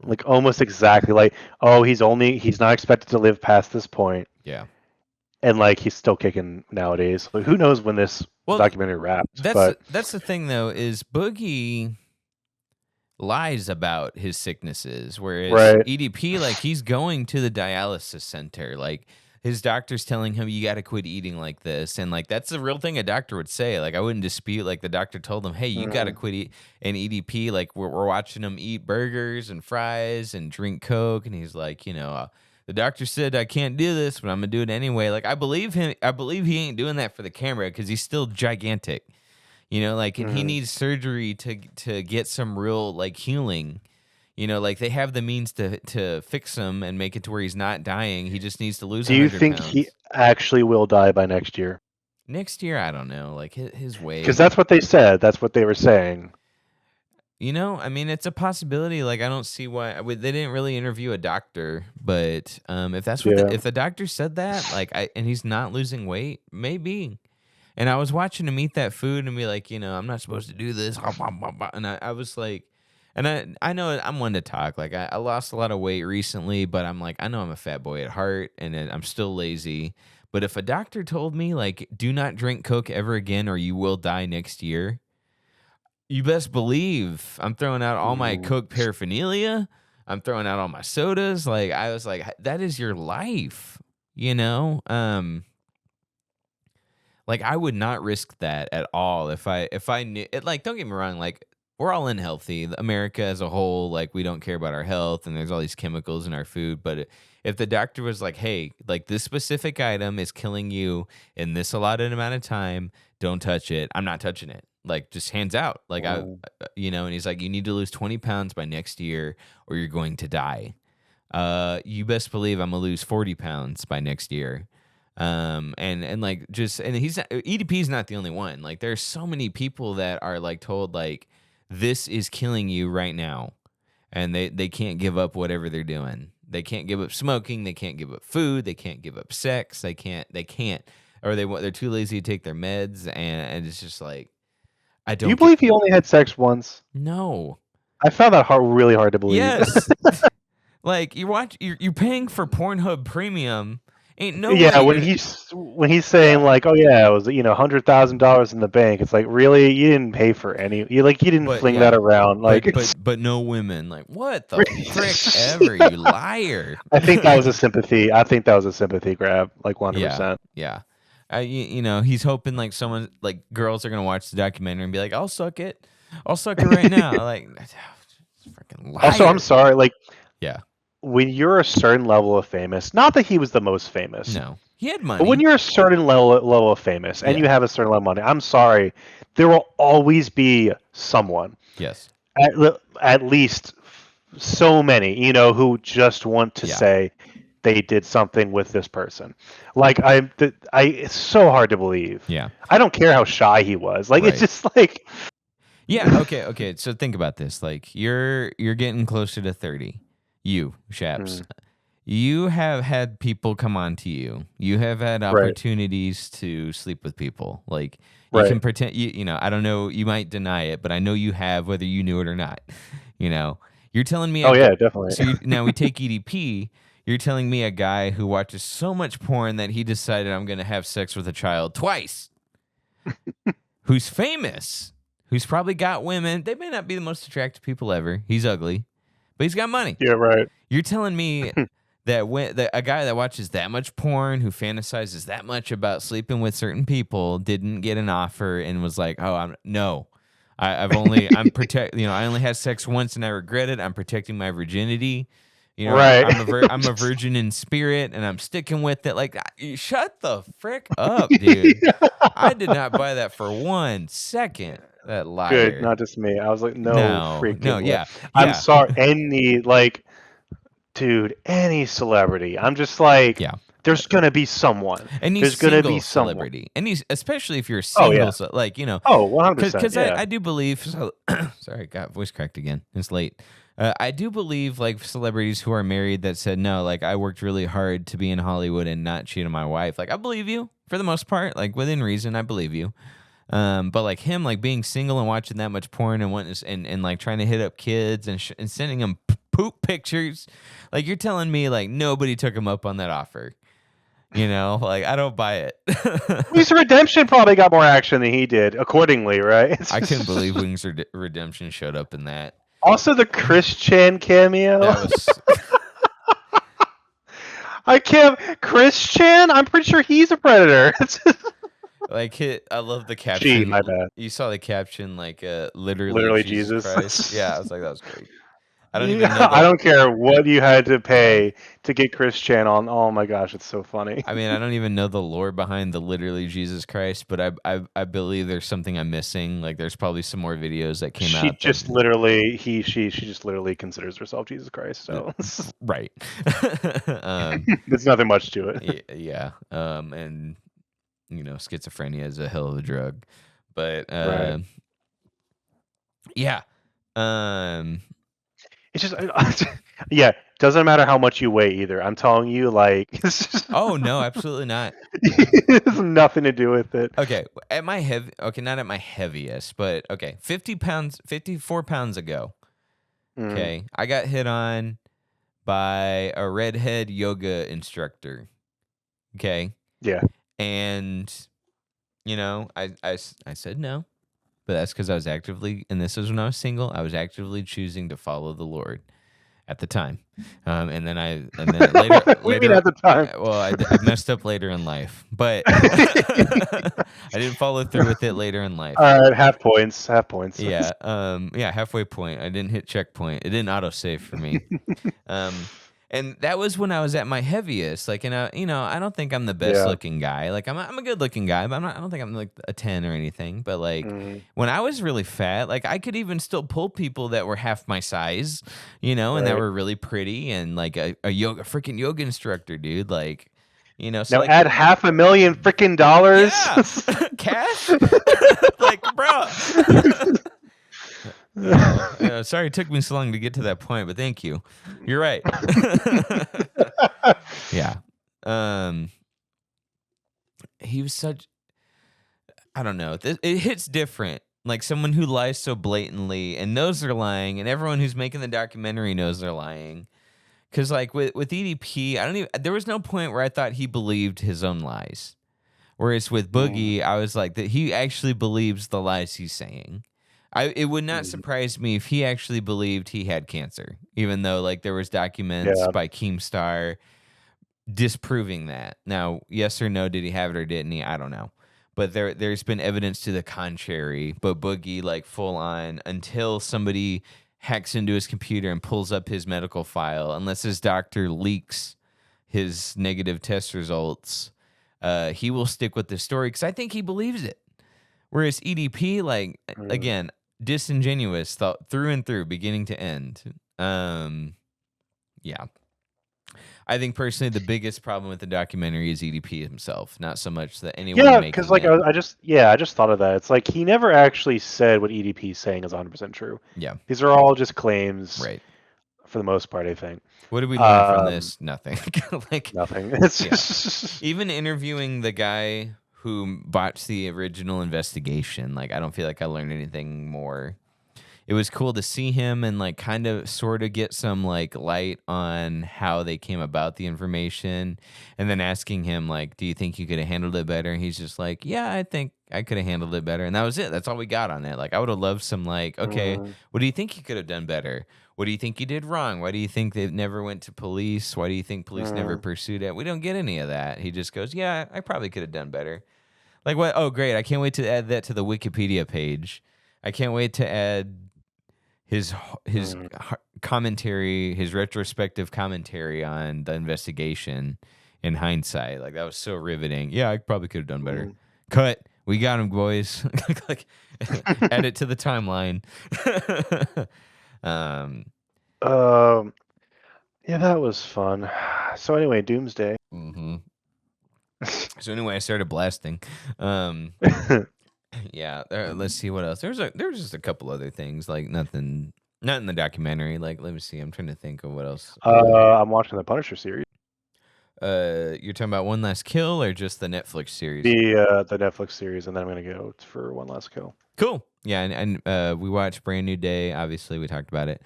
Speaker 2: Like almost exactly like, oh, he's not expected to live past this point,
Speaker 1: yeah.
Speaker 2: and like he's still kicking nowadays. Like, who knows when this
Speaker 1: Well,
Speaker 2: documentary wraps? But
Speaker 1: that's the thing though is Boogie lies about his sicknesses, whereas
Speaker 2: right.
Speaker 1: EDP, like he's going to the dialysis center, like his doctor's telling him you got to quit eating like this, and like that's the real thing a doctor would say. Like I wouldn't dispute, like the doctor told him, hey, you got to
Speaker 2: Mhm.
Speaker 1: quit eat. And EDP, like we're watching him eat burgers and fries and drink Coke, and he's like, the doctor said I can't do this, but I'm gonna do it anyway. Like I believe him. I believe he ain't doing that for the camera because he's still gigantic. Like, and he
Speaker 2: Mhm.
Speaker 1: needs surgery to get some real like healing. Like they have the means to fix him and make it to where he's not dying. He just needs to lose
Speaker 2: Do
Speaker 1: a
Speaker 2: you
Speaker 1: hundred
Speaker 2: think he
Speaker 1: pounds
Speaker 2: actually will die by next year?
Speaker 1: next year. I don't know, like his
Speaker 2: Because
Speaker 1: weight.
Speaker 2: that's what they said. That's what they were saying.
Speaker 1: I mean, it's a possibility. Like, I don't see why they didn't really interview a doctor, but if that's what
Speaker 2: Yeah.
Speaker 1: if the doctor said that, like, and he's not losing weight, maybe. And I was watching him eat that food and be like, I'm not supposed to do this. And I was like, and I know I'm one to talk. Like I lost a lot of weight recently, but I'm like, I know I'm a fat boy at heart and I'm still lazy. But if a doctor told me like, do not drink Coke ever again or you will die next year, you best believe I'm throwing out all my
Speaker 2: Mhm.
Speaker 1: Coke paraphernalia. I'm throwing out all my sodas. Like I was like, that is your life, you know? Like I would not risk that at all if I knew it. Like don't get me wrong, like we're all unhealthy. America as a whole, like we don't care about our health, and there's all these chemicals in our food. But if the doctor was like, "Hey, like this specific item is killing you in this allotted amount of time, don't touch it," I'm not touching it. Like just hands out. Like
Speaker 2: Mhm.
Speaker 1: and he's like, "You need to lose 20 pounds by next year, or you're going to die." You best believe I'm gonna lose 40 pounds by next year. And like just and he's not, EDP is not the only one. Like there's so many people that are like told like this is killing you right now, and they can't give up whatever they're doing. They can't give up smoking. They can't give up food. They can't give up sex. They can't, or they're too lazy to take their meds, and it's just like I
Speaker 2: Do you
Speaker 1: don't get
Speaker 2: believe he only had sex once?
Speaker 1: no.
Speaker 2: I found that really hard to believe.
Speaker 1: Yes, like you're paying for Pornhub Premium. Ain't no
Speaker 2: Yeah,
Speaker 1: way
Speaker 2: when
Speaker 1: you're
Speaker 2: he's saying
Speaker 1: yeah.
Speaker 2: like, "Oh yeah, it was $100,000 in the bank," it's like, really, you didn't pay for any. You didn't
Speaker 1: But
Speaker 2: fling that
Speaker 1: yeah,
Speaker 2: around. Like, it's,
Speaker 1: but no women. Like what the frick ever, you liar.
Speaker 2: I think that was a sympathy. I think that was a sympathy grab, like
Speaker 1: Yeah,
Speaker 2: 100%.
Speaker 1: yeah. He's hoping like someone like girls are gonna watch the documentary and be like, "I'll suck it, I'll suck it right now." Like, freaking
Speaker 2: Also, I'm
Speaker 1: liar.
Speaker 2: sorry, like
Speaker 1: Yeah,
Speaker 2: when you're a certain level of famous, not that he was the most famous,
Speaker 1: no, he had
Speaker 2: but when
Speaker 1: money.
Speaker 2: you're a certain level of famous and you
Speaker 1: Yeah,
Speaker 2: have a certain level of money, I'm sorry, there will always be someone,
Speaker 1: yes,
Speaker 2: at least so many, who just want to
Speaker 1: yeah,
Speaker 2: say they did something with this person. Like it's so hard to believe.
Speaker 1: Yeah.
Speaker 2: I don't care how shy he was. Like it's
Speaker 1: Right.
Speaker 2: just like
Speaker 1: Yeah, okay. So think about this. Like you're getting closer to 30. You, Shaps. You have had people come on to you. You have had
Speaker 2: right,
Speaker 1: opportunities to sleep with people. Like you can
Speaker 2: right.
Speaker 1: pretend you know, I don't know, you might deny it, but I know you have whether you knew it or not. You know. You're telling me
Speaker 2: Oh yeah, definitely.
Speaker 1: now we take EDP. You're telling me a guy who watches so much porn that he decided I'm going to have sex with a child twice. Who's famous, who's probably got women. They may not be the most attractive people ever. He's ugly, but he's got money.
Speaker 2: Yeah, right.
Speaker 1: You're telling me that a guy that watches that much porn, who fantasizes that much about sleeping with certain people, didn't get an offer and was like, "Oh, I only had sex once and I regret it. I'm protecting my virginity. You know,
Speaker 2: Right.
Speaker 1: I'm a virgin in spirit and I'm sticking with it." Like, shut the frick up, dude. I did not buy that for 1 second. That
Speaker 2: Good,
Speaker 1: liar.
Speaker 2: not just me. I was like, no
Speaker 1: No,
Speaker 2: freaking way.
Speaker 1: yeah,
Speaker 2: I'm
Speaker 1: yeah,
Speaker 2: sorry. Dude, any celebrity. I'm just like,
Speaker 1: yeah.
Speaker 2: there's gonna be someone.
Speaker 1: And he's
Speaker 2: There's gonna be
Speaker 1: single
Speaker 2: someone.
Speaker 1: celebrity, and he's especially if you're
Speaker 2: Oh yeah.
Speaker 1: single, so like
Speaker 2: Oh, 100%.
Speaker 1: because
Speaker 2: Yeah.
Speaker 1: I do believe. So, sorry, got voice cracked again. It's late. I do believe like celebrities who are married that said no, like I worked really hard to be in Hollywood and not cheat on my wife. Like I believe you for the most part, like within reason, I believe you. But like him, like being single and watching that much porn and wanting and like trying to hit up kids and sending them poop pictures, like you're telling me like nobody took him up on that offer. You know, like I don't buy it.
Speaker 2: Wings of Redemption probably got more action than he did, accordingly, right?
Speaker 1: I couldn't believe Wings Redemption showed up in that.
Speaker 2: Also, the Chris Chan cameo.
Speaker 1: That was
Speaker 2: I can't. Chris Chan. I'm pretty sure he's a predator.
Speaker 1: like I love the
Speaker 2: Gee,
Speaker 1: caption.
Speaker 2: my bad.
Speaker 1: You saw the caption like literally
Speaker 2: Literally
Speaker 1: Jesus
Speaker 2: Jesus.
Speaker 1: Christ. Yeah, I was like that was great. I don't even know
Speaker 2: Yeah, I
Speaker 1: the
Speaker 2: don't care what you had to pay to get Chris Chan on. Oh my gosh, it's so funny.
Speaker 1: I mean, I don't even know the lore behind the literally Jesus Christ, but I believe there's something I'm missing. Like there's probably some more videos that came
Speaker 2: She
Speaker 1: out that
Speaker 2: just literally she just literally considers herself Jesus Christ. So
Speaker 1: right.
Speaker 2: there's nothing much to it.
Speaker 1: Yeah. And you know, schizophrenia is a hell of a drug. But
Speaker 2: Right.
Speaker 1: yeah. Um
Speaker 2: It's just yeah. Doesn't matter how much you weigh either. I'm telling you, like
Speaker 1: Oh no, absolutely not.
Speaker 2: it has nothing to do with it.
Speaker 1: Okay, not at my heaviest, but okay, 50 pounds, 54 pounds ago.
Speaker 2: Mm,
Speaker 1: Okay, I got hit on by a redhead yoga instructor. Okay,
Speaker 2: yeah.
Speaker 1: and you know, I said no, but that's because I was actively, and this was when I was single. I was actively choosing to follow the Lord at the time, and then later
Speaker 2: What do you mean at the time?
Speaker 1: well, I messed up later in life, but I didn't follow through with it later in life.
Speaker 2: All right, half points. Half points.
Speaker 1: Yeah, yeah, halfway point. I didn't hit checkpoint. It didn't autosave for me. And that was when I was at my heaviest. Like, you know, I don't think I'm the best
Speaker 2: Yeah.
Speaker 1: looking guy. Like, I'm a good looking guy, but I don't think I'm like a 10 or anything. But like,
Speaker 2: Mhm.
Speaker 1: when I was really fat, like I could even still pull people that were half my size, you know, and that
Speaker 2: Right.
Speaker 1: were really pretty and like a freaking yoga instructor, dude. Like, you know, so
Speaker 2: Now
Speaker 1: like,
Speaker 2: add $500,000 freaking dollars.
Speaker 1: yeah, cash, like, bro. You know, sorry it took me so long to get to that point, but thank you. You're right. Yeah. He was such, I don't know. It hits different. Like someone who lies so blatantly and knows they're lying, and everyone who's making the documentary knows they're lying. Because like with EDP, there was no point where I thought he believed his own lies. Whereas with
Speaker 2: Mm,
Speaker 1: Boogie, I was like that he actually believes the lies he's saying. It would not
Speaker 2: mm,
Speaker 1: surprise me if he actually believed he had cancer, even though like there was documents
Speaker 2: yeah.
Speaker 1: by Keemstar disproving that. Now, yes or no, did he have it or didn't he? I don't know. But there's been evidence to the contrary. But Boogie, like full on, until somebody hacks into his computer and pulls up his medical file, unless his doctor leaks his negative test results, he will stick with the story because I think he believes it. Whereas EDP, like
Speaker 2: Mm.
Speaker 1: again, disingenuous thought through and through, beginning to end. Yeah. I think personally the biggest problem with the documentary is EDP himself, not so much that anyone
Speaker 2: Yeah, because
Speaker 1: making
Speaker 2: like
Speaker 1: it.
Speaker 2: I just thought of that. It's like he never actually said what EDP is saying is 100% true.
Speaker 1: Yeah,
Speaker 2: These are all just claims
Speaker 1: right.
Speaker 2: for the most part, I think.
Speaker 1: What did we learn from
Speaker 2: Um,
Speaker 1: this? Nothing. Like,
Speaker 2: Nothing. It's
Speaker 1: yeah.
Speaker 2: just
Speaker 1: Even interviewing the guy who botched the original investigation, like I don't feel like I learned anything more. It was cool to see him and like kind of sort of get some like light on how they came about the information, and then asking him like, do you think you could have handled it better? And he's just like, yeah, I think I could have handled it better. And that was it. That's all we got on it. Like I would have loved some like, okay,
Speaker 2: mm,
Speaker 1: what do you think you could have done better? What do you think you did wrong? Why do you think they never went to police? Why do you think police never
Speaker 2: mm,
Speaker 1: pursued it? We don't get any of that. He just goes, yeah, I probably could have done better. Like what? Oh, great. I can't wait to add that to the Wikipedia page. I can't wait to add his his
Speaker 2: mm,
Speaker 1: commentary, his retrospective commentary on the investigation in hindsight. Like that was so riveting. Yeah, I probably could have done better.
Speaker 2: mm.
Speaker 1: Cut. We got him, boys. Like add it to the timeline. um
Speaker 2: Um, yeah, that was fun. So anyway, Doomsday.
Speaker 1: mhm. So anyway, I started blasting. Um yeah, let's see what else. There's just a couple other things, like nothing not in the documentary. Like let me see. I'm trying to think of what else.
Speaker 2: I'm watching the Punisher series.
Speaker 1: You're talking about One Last Kill or just the Netflix series?
Speaker 2: The Netflix series, and then I'm gonna go for One Last Kill.
Speaker 1: Cool. Yeah, and we watched Brand New Day. Obviously, we talked about it.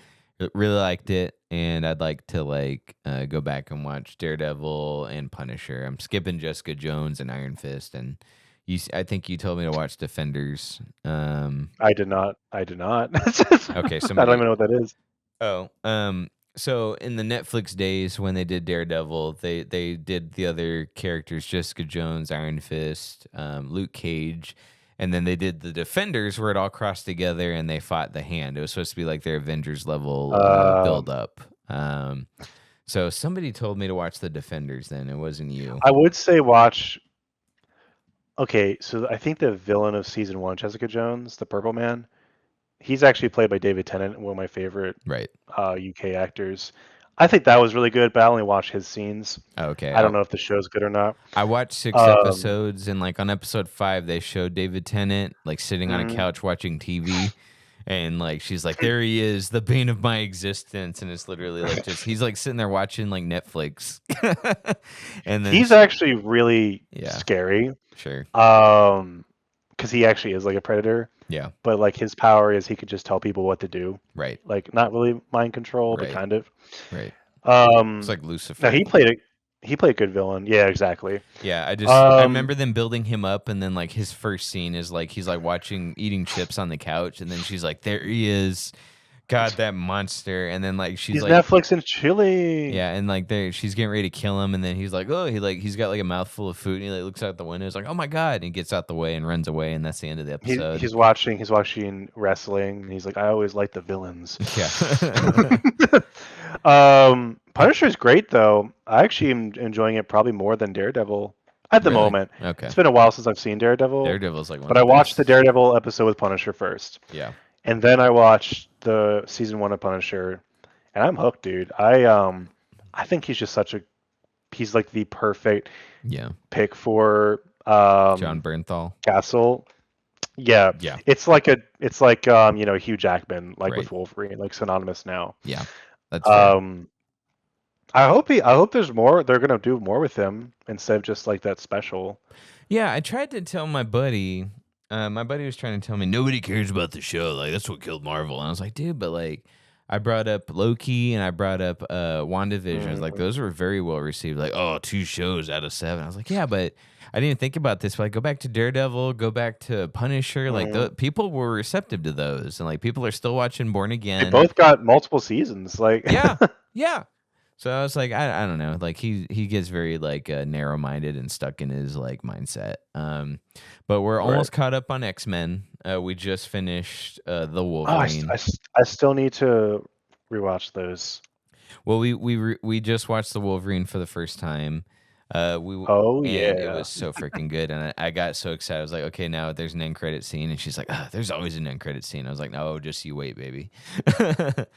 Speaker 1: Really liked it, and I'd like to go back and watch Daredevil and Punisher. I'm skipping Jessica Jones and Iron Fist, and I think you told me to watch Defenders.
Speaker 2: I did not. I did not.
Speaker 1: Okay,
Speaker 2: I don't even know what that is.
Speaker 1: Oh, so in the Netflix days when they did Daredevil, they did the other characters: Jessica Jones, Iron Fist, Luke Cage, and then they did the Defenders where it all crossed together and they fought the Hand. It was supposed to be like their Avengers level build
Speaker 2: Um,
Speaker 1: up. So somebody told me to watch the Defenders. Then it wasn't you,
Speaker 2: I would say watch. Okay, so I think the villain of season one, Jessica Jones, the Purple Man, he's actually played by David Tennant, one of my favorite
Speaker 1: right?
Speaker 2: UK actors. I think that was really good, but I only watched his scenes.
Speaker 1: Okay,
Speaker 2: I don't know if the show's good or not.
Speaker 1: I watched 6
Speaker 2: Um,
Speaker 1: episodes, and like on episode 5, they showed David Tennant like sitting on a
Speaker 2: mhm.
Speaker 1: couch watching TV, and like she's like, "There he is, the bane of my existence," and it's literally like just he's like sitting there watching like Netflix, and then
Speaker 2: He's actually really
Speaker 1: yeah,
Speaker 2: scary.
Speaker 1: sure,
Speaker 2: Because he actually is like a predator,
Speaker 1: yeah,
Speaker 2: but like his power is he could just tell people what to do.
Speaker 1: right,
Speaker 2: Like not really mind control, but
Speaker 1: right,
Speaker 2: kind of.
Speaker 1: right. It's
Speaker 2: Um,
Speaker 1: like
Speaker 2: no,
Speaker 1: Lucifer.
Speaker 2: he played a good villain. Yeah, exactly.
Speaker 1: Yeah, I
Speaker 2: Um,
Speaker 1: remember them building him up, and then like his first scene is like he's like watching eating chips on the couch, and then she's like, "There he is." God, that monster. And then like she's
Speaker 2: he's
Speaker 1: like,
Speaker 2: Netflix and chilling.
Speaker 1: yeah, and like she's getting ready to kill him, and then he's like, oh, he's got like a mouthful of food, and he like looks out the window, he's like, oh my god, and he gets out the way and runs away, and that's the end of the episode.
Speaker 2: He's watching wrestling, and he's like, I always like the villains.
Speaker 1: Yeah.
Speaker 2: Punisher's great though. I actually am enjoying it probably more than Daredevil at the
Speaker 1: Really?
Speaker 2: moment.
Speaker 1: Okay.
Speaker 2: It's been a while since I've seen Daredevil,
Speaker 1: Daredevil's like one
Speaker 2: but
Speaker 1: of
Speaker 2: I
Speaker 1: the
Speaker 2: watched the
Speaker 1: best.
Speaker 2: Daredevil episode with Punisher first,
Speaker 1: Yeah.
Speaker 2: and then I watched the season one of Punisher, and I'm hooked, dude. I think he's just he's like the perfect
Speaker 1: Yeah.
Speaker 2: pick for
Speaker 1: John Bernthal.
Speaker 2: Castle. Yeah,
Speaker 1: Yeah.
Speaker 2: it's like Hugh Jackman, like
Speaker 1: Right.
Speaker 2: with Wolverine, like synonymous now.
Speaker 1: Yeah. That's fair.
Speaker 2: Um, I hope there's more. They're gonna do more with him instead of just like that special.
Speaker 1: Yeah, I tried to tell my buddy. My buddy was trying to tell me nobody cares about the show. Like that's what killed Marvel. And I was like, dude, but like, I brought up Loki and I brought up WandaVision. I was like,
Speaker 2: Mhm.
Speaker 1: those were very well received. Like, oh, 2 shows out of 7. I was like, yeah, but I didn't think about this. But like, go back to Daredevil, go back to Punisher. Like,
Speaker 2: Mhm.
Speaker 1: people were receptive to those, and like, people are still watching Born
Speaker 2: They
Speaker 1: Again.
Speaker 2: both got multiple seasons. Like,
Speaker 1: Yeah, yeah. So I was like, I don't know. Like he gets very like narrow minded and stuck in his like mindset. But we're
Speaker 2: right.
Speaker 1: almost caught up on X-Men. We just finished the
Speaker 2: Oh,
Speaker 1: Wolverine.
Speaker 2: I still need to rewatch those.
Speaker 1: Well, we just watched the Wolverine for the first time.
Speaker 2: Oh
Speaker 1: And it
Speaker 2: yeah.
Speaker 1: was so freaking good, and I got so excited. I was like, okay, now there's an end credit scene, and she's like, there's always an end credit scene. I was like, no, just you wait, baby. And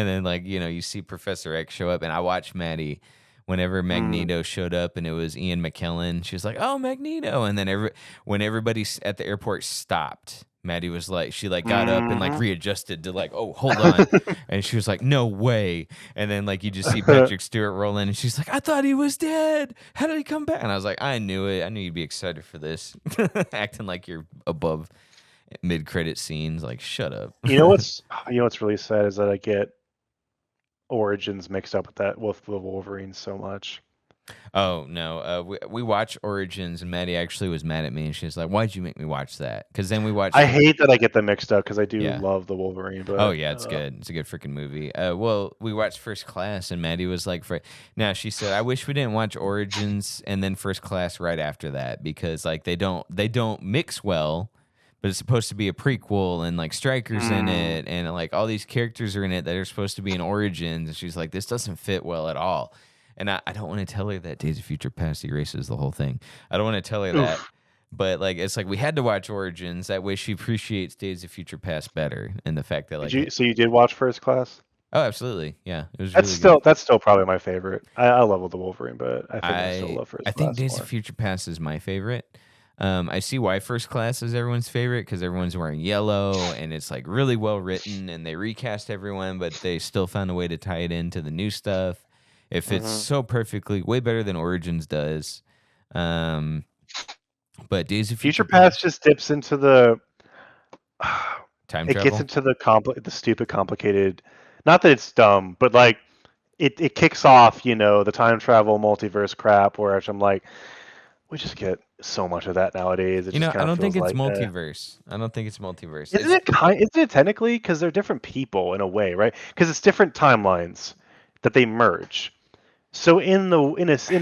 Speaker 1: then like you see Professor X show up, and I watched Maddie whenever
Speaker 2: Mm.
Speaker 1: Magneto showed up and it was Ian McKellen, she was like, "Oh, Magneto!" And then when everybody at the airport stopped, Maddie was like, she like got up and like
Speaker 2: Mhm.
Speaker 1: readjusted to like, "Oh, hold on," and she was like, "No way!" And then like you just see Patrick Stewart roll in, and she's like, "I thought he was dead. How did he come back?" And I was like, "I knew it. I knew you'd be excited for this." Acting like you're above mid-credit scenes. Like, shut up.
Speaker 2: You know what's really sad is that I get Origins mixed up with the Wolverine so much.
Speaker 1: Oh no, we watched Origins, and Maddie actually was mad at me, and she was like, "Why'd you make me watch that?" Because then we
Speaker 2: I
Speaker 1: watched,
Speaker 2: hate that I get them mixed up because I do
Speaker 1: yeah.
Speaker 2: love the Wolverine,
Speaker 1: Oh
Speaker 2: but
Speaker 1: yeah, it's good. It's a good freaking movie. Well, we watched First Class, and Maddie was like, now she said, "I wish we didn't watch Origins and then First Class right after that because like they don't mix well." But it's supposed to be a prequel, and like Stryker's in
Speaker 2: mm,
Speaker 1: it, and like all these characters are in it that are supposed to be in Origins, and she's like, "This doesn't fit well at all." And I don't want to tell her that Days of Future Past erases the whole thing. I don't want to tell her that,
Speaker 2: oof.
Speaker 1: but like it's like we had to watch Origins. That way she appreciates Days of Future Past better, and the fact that like
Speaker 2: So you did watch First Class?
Speaker 1: oh, absolutely, yeah, it was
Speaker 2: That's
Speaker 1: really good.
Speaker 2: still that's still probably my favorite. I love the Wolverine, but I think I still
Speaker 1: I
Speaker 2: love
Speaker 1: I
Speaker 2: First
Speaker 1: think
Speaker 2: Class
Speaker 1: Days of
Speaker 2: more.
Speaker 1: Future Past is my favorite. I see why First Class is everyone's favorite because everyone's wearing yellow and it's like really well written and they recast everyone, but they still found a way to tie it into the new stuff. It fits
Speaker 2: Hmm.
Speaker 1: so perfectly, way better than Origins does. Um, but Days of
Speaker 2: Future
Speaker 1: Future
Speaker 2: Past
Speaker 1: Past,
Speaker 2: just dips into the
Speaker 1: time
Speaker 2: it gets
Speaker 1: travel.
Speaker 2: into the stupid complicated. Not that it's dumb, but like it kicks off, the time travel multiverse crap, where I'm like, we just get so much of that nowadays. It
Speaker 1: You
Speaker 2: just
Speaker 1: know, I
Speaker 2: kind of
Speaker 1: don't think
Speaker 2: feels
Speaker 1: it's
Speaker 2: like,
Speaker 1: multiverse. I don't think it's multiverse.
Speaker 2: isn't
Speaker 1: It's
Speaker 2: it isn't it technically because they're different people in a way, right? Because it's different timelines that they merge. So in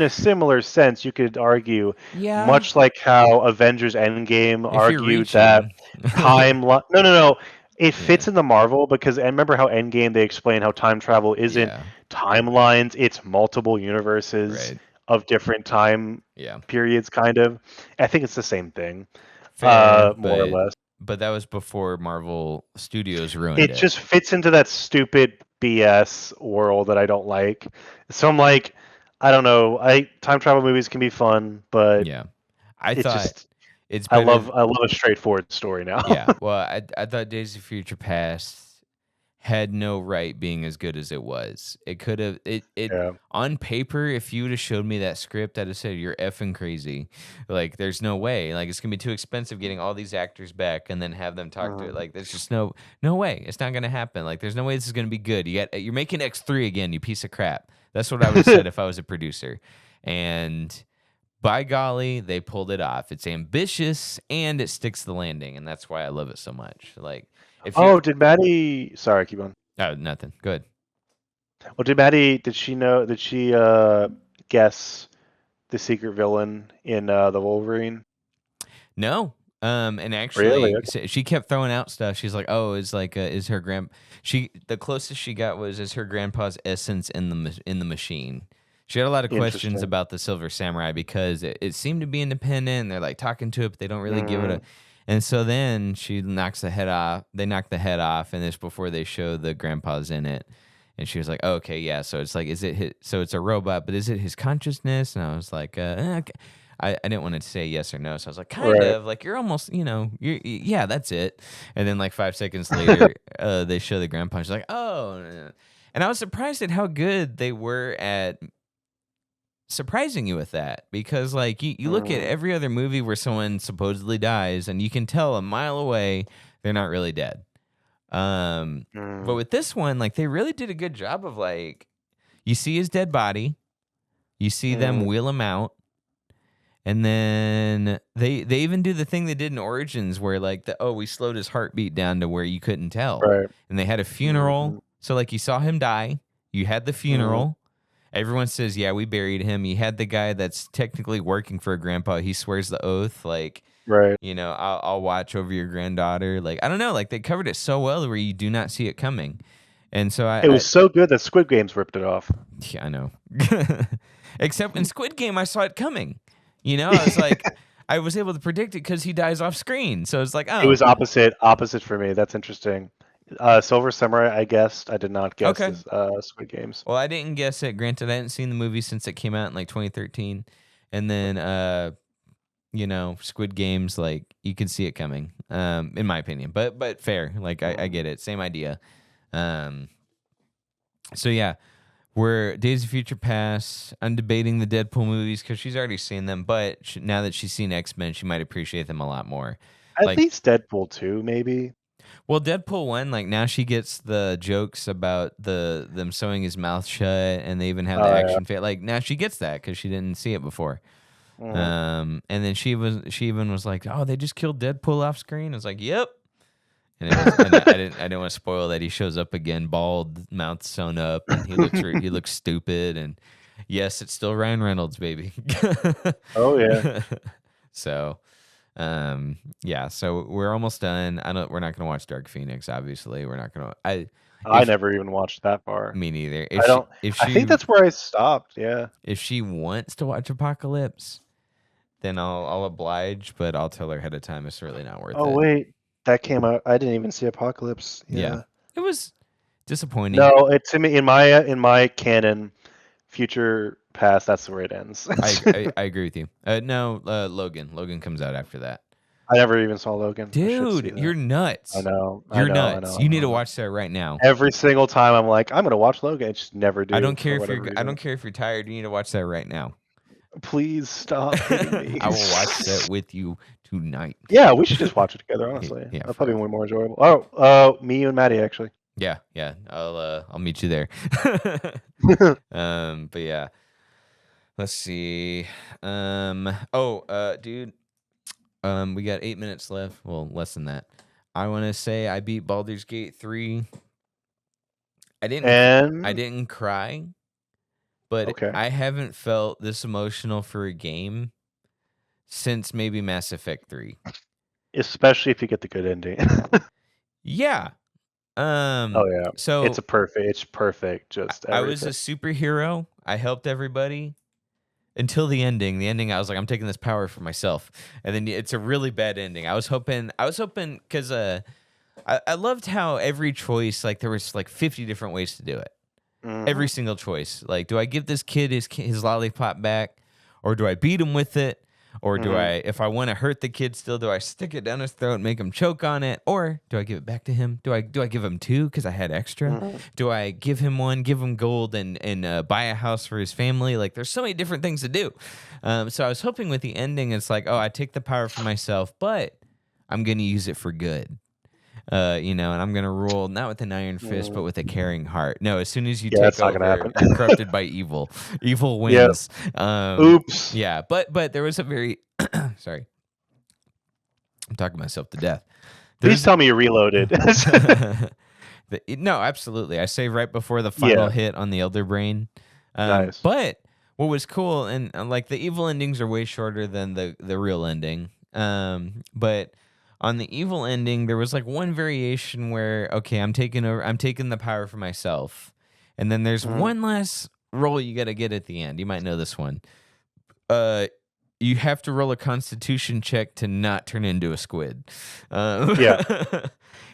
Speaker 2: a similar sense, you could argue,
Speaker 1: yeah,
Speaker 2: much like how Avengers Endgame
Speaker 1: if you're
Speaker 2: argued that
Speaker 1: reaching.
Speaker 2: No. It
Speaker 1: Yeah,
Speaker 2: fits in the Marvel because I remember how Endgame they explain how time travel isn't
Speaker 1: yeah,
Speaker 2: timelines, it's multiple universes
Speaker 1: right.
Speaker 2: of different time
Speaker 1: Yeah.
Speaker 2: periods, kind of. I think it's the same thing,
Speaker 1: Fair,
Speaker 2: more or less.
Speaker 1: but that was before Marvel Studios ruined
Speaker 2: It
Speaker 1: it.
Speaker 2: just fits into that stupid BS world that I don't like. So I'm like, I don't know. I time travel movies can be fun, but
Speaker 1: Yeah. I
Speaker 2: it's
Speaker 1: thought
Speaker 2: just
Speaker 1: it's
Speaker 2: I
Speaker 1: better
Speaker 2: love I love a straightforward story now.
Speaker 1: yeah. Well, I thought Days of Future Past had no right being as good as it was. It could have it
Speaker 2: Yeah.
Speaker 1: on paper, if you would have showed me that script, I'd have said you're effing crazy. Like there's no way. Like it's gonna be too expensive getting all these actors back and then have them talk to it.
Speaker 2: Mhm.
Speaker 1: Like there's just no way. It's not gonna happen. Like there's no way this is gonna be good. You're making X3 again, you piece of crap. That's what I would have said if I was a producer. And by golly, they pulled it off. It's ambitious and it sticks the landing, and that's why I love it so much. Like if you're
Speaker 2: Oh, did Maddie? Sorry, keep on.
Speaker 1: oh nothing. Good.
Speaker 2: Well, did Maddie? Did she know? Did she guess the secret villain in the Wolverine?
Speaker 1: No. And
Speaker 2: Really?
Speaker 1: actually, she kept throwing out stuff. She's like, "Oh, is her She the closest she got was is her grandpa's essence in in the machine." She had a lot of questions
Speaker 2: Interesting.
Speaker 1: about the Silver Samurai because it seemed to be independent. And they're like talking to it, but they don't really give it a.
Speaker 2: Mm,
Speaker 1: And so then she knocks the head off. They knock the head off, and this before they show the grandpa's in it. And she was like, oh, "Okay, yeah." So it's like, is it his, so it's a robot, but is it his consciousness? And I was like, okay. I didn't want to say yes or no, so I was like, kind
Speaker 2: right.
Speaker 1: of like you're almost, yeah, that's it. And then like 5 seconds later, they show the grandpa. She's like, oh, and I was surprised at how good they were at surprising you with that because like you look at
Speaker 2: Mm,
Speaker 1: every other movie where someone supposedly dies and you can tell a mile away they're not really dead. But
Speaker 2: mm,
Speaker 1: with this one, like they really did a good job of like you see his dead body, you see them
Speaker 2: mm,
Speaker 1: wheel him out. And then they even do the thing they did in Origins where like we slowed his heartbeat down to where you couldn't tell.
Speaker 2: right.
Speaker 1: And they had a funeral.
Speaker 2: Mhm,
Speaker 1: So like you saw him die, you had the
Speaker 2: mhm,
Speaker 1: funeral. Everyone says, "Yeah, we buried him." You had the guy that's technically working for a grandpa. He swears the oath like,
Speaker 2: right.
Speaker 1: I'll watch over your granddaughter. Like I don't know, like they covered it so well where you do not see it coming. And so
Speaker 2: It
Speaker 1: I
Speaker 2: was so good that Squid Games ripped it off.
Speaker 1: yeah, I know. Except in Squid Game, I saw it coming. I was like, I was able to predict it because he dies off screen. So it's like,
Speaker 2: It
Speaker 1: oh,
Speaker 2: was opposite for me. That's interesting. Silver Samurai, I guessed. I did not guess
Speaker 1: Okay.
Speaker 2: this Squid Games.
Speaker 1: Well, I didn't guess it. Granted, I hadn't seen the movie since it came out in like 2013, and then Squid Games, like you can see it coming, in my opinion. But fair, like I get it. Same idea. Um, so yeah, we're Days of Future Past. I'm debating the Deadpool movies because she's already seen them, but now that she's seen X-Men, she might appreciate them a lot more.
Speaker 2: At
Speaker 1: Like,
Speaker 2: least Deadpool 2, maybe.
Speaker 1: well, Deadpool 1, like now she gets the jokes about them sewing his mouth shut, and they even have the
Speaker 2: Oh yeah.
Speaker 1: action fit. Like now she gets that because she didn't see it before.
Speaker 2: Mhm.
Speaker 1: And then she even was like, "Oh, they just killed Deadpool off screen." I was like, "Yep." And it was, and I didn't want to spoil that he shows up again, bald, mouth sewn up, and he looks stupid. And yes, it's still Ryan Reynolds, baby.
Speaker 2: Oh yeah.
Speaker 1: So, yeah. So we're almost done. We're not gonna watch Dark Phoenix. Obviously, we're not gonna.
Speaker 2: I
Speaker 1: If
Speaker 2: never even watched that far.
Speaker 1: Me neither.
Speaker 2: I don't. I think that's where I stopped. Yeah.
Speaker 1: If she wants to watch Apocalypse, then I'll oblige, but I'll tell her ahead of time it's really not worth
Speaker 2: Oh
Speaker 1: it.
Speaker 2: wait, that came out. I didn't even see Apocalypse.
Speaker 1: Yeah.
Speaker 2: Yeah.
Speaker 1: It was disappointing.
Speaker 2: No, it's to me in my canon, future past. That's where it ends.
Speaker 1: I agree with you. No, Logan. Logan comes out after that.
Speaker 2: I never even saw Logan. I should see
Speaker 1: Dude,
Speaker 2: that.
Speaker 1: you're nuts.
Speaker 2: I know. I
Speaker 1: You're
Speaker 2: know. I
Speaker 1: nuts.
Speaker 2: know.
Speaker 1: You
Speaker 2: I
Speaker 1: need to
Speaker 2: know.
Speaker 1: watch that right now.
Speaker 2: Every single time I'm like, I'm gonna watch Logan. I just never do for whatever reason.
Speaker 1: I don't care if you're tired. You need to watch that right now.
Speaker 2: Please stop hitting me.
Speaker 1: I will watch that with you tonight.
Speaker 2: Yeah, we should just watch it together. Honestly,
Speaker 1: Yeah,
Speaker 2: that'll probably be more enjoyable. Oh, me, you, and Maddie actually.
Speaker 1: Yeah. I'll meet you there. But yeah. Let's see. Dude. We got 8 minutes left. Well, less than that. I want to say I beat Baldur's Gate 3. I didn't cry, but
Speaker 2: Okay.
Speaker 1: I haven't felt this emotional for a game since maybe Mass Effect 3.
Speaker 2: Especially if you get the good ending.
Speaker 1: Yeah.
Speaker 2: Oh yeah.
Speaker 1: So
Speaker 2: it's perfect. Just
Speaker 1: I was a
Speaker 2: everything.
Speaker 1: superhero. I helped everybody until the ending. The ending, I was like, I'm taking this power for myself, and then it's a really bad ending. I was hoping because I loved how every choice, like there was like 50 different ways to do it. Every single choice. Like, do I give this kid his lollipop back, or do I beat him with it? Or do I, if I want to hurt the kid still, do I stick it down his throat and make him choke on it? Or do I give it back to him? Do I give him 2 because I had extra? Do I give him 1, give him gold, and buy a house for his family? Like, there's so many different things to do. So I was hoping with the ending, it's like, oh, I take the power for myself, but I'm going to use it for good. And I'm gonna rule not with an iron fist, but with a caring heart. No, as soon as you take over, you're corrupted by evil. Evil wins.
Speaker 2: Yep. Oops.
Speaker 1: Yeah, but there was a very sorry. I'm talking myself to death.
Speaker 2: Please tell me you reloaded.
Speaker 1: No, absolutely. I saved right before the final hit on the Elder Brain.
Speaker 2: Nice.
Speaker 1: But what was cool, and like the evil endings are way shorter than the real ending. But on the evil ending, there was like one variation where, okay, I'm taking the power for myself. And then there's one last roll you got to get at the end. You might know this one. You have to roll a constitution check to not turn into a squid.
Speaker 2: Yeah.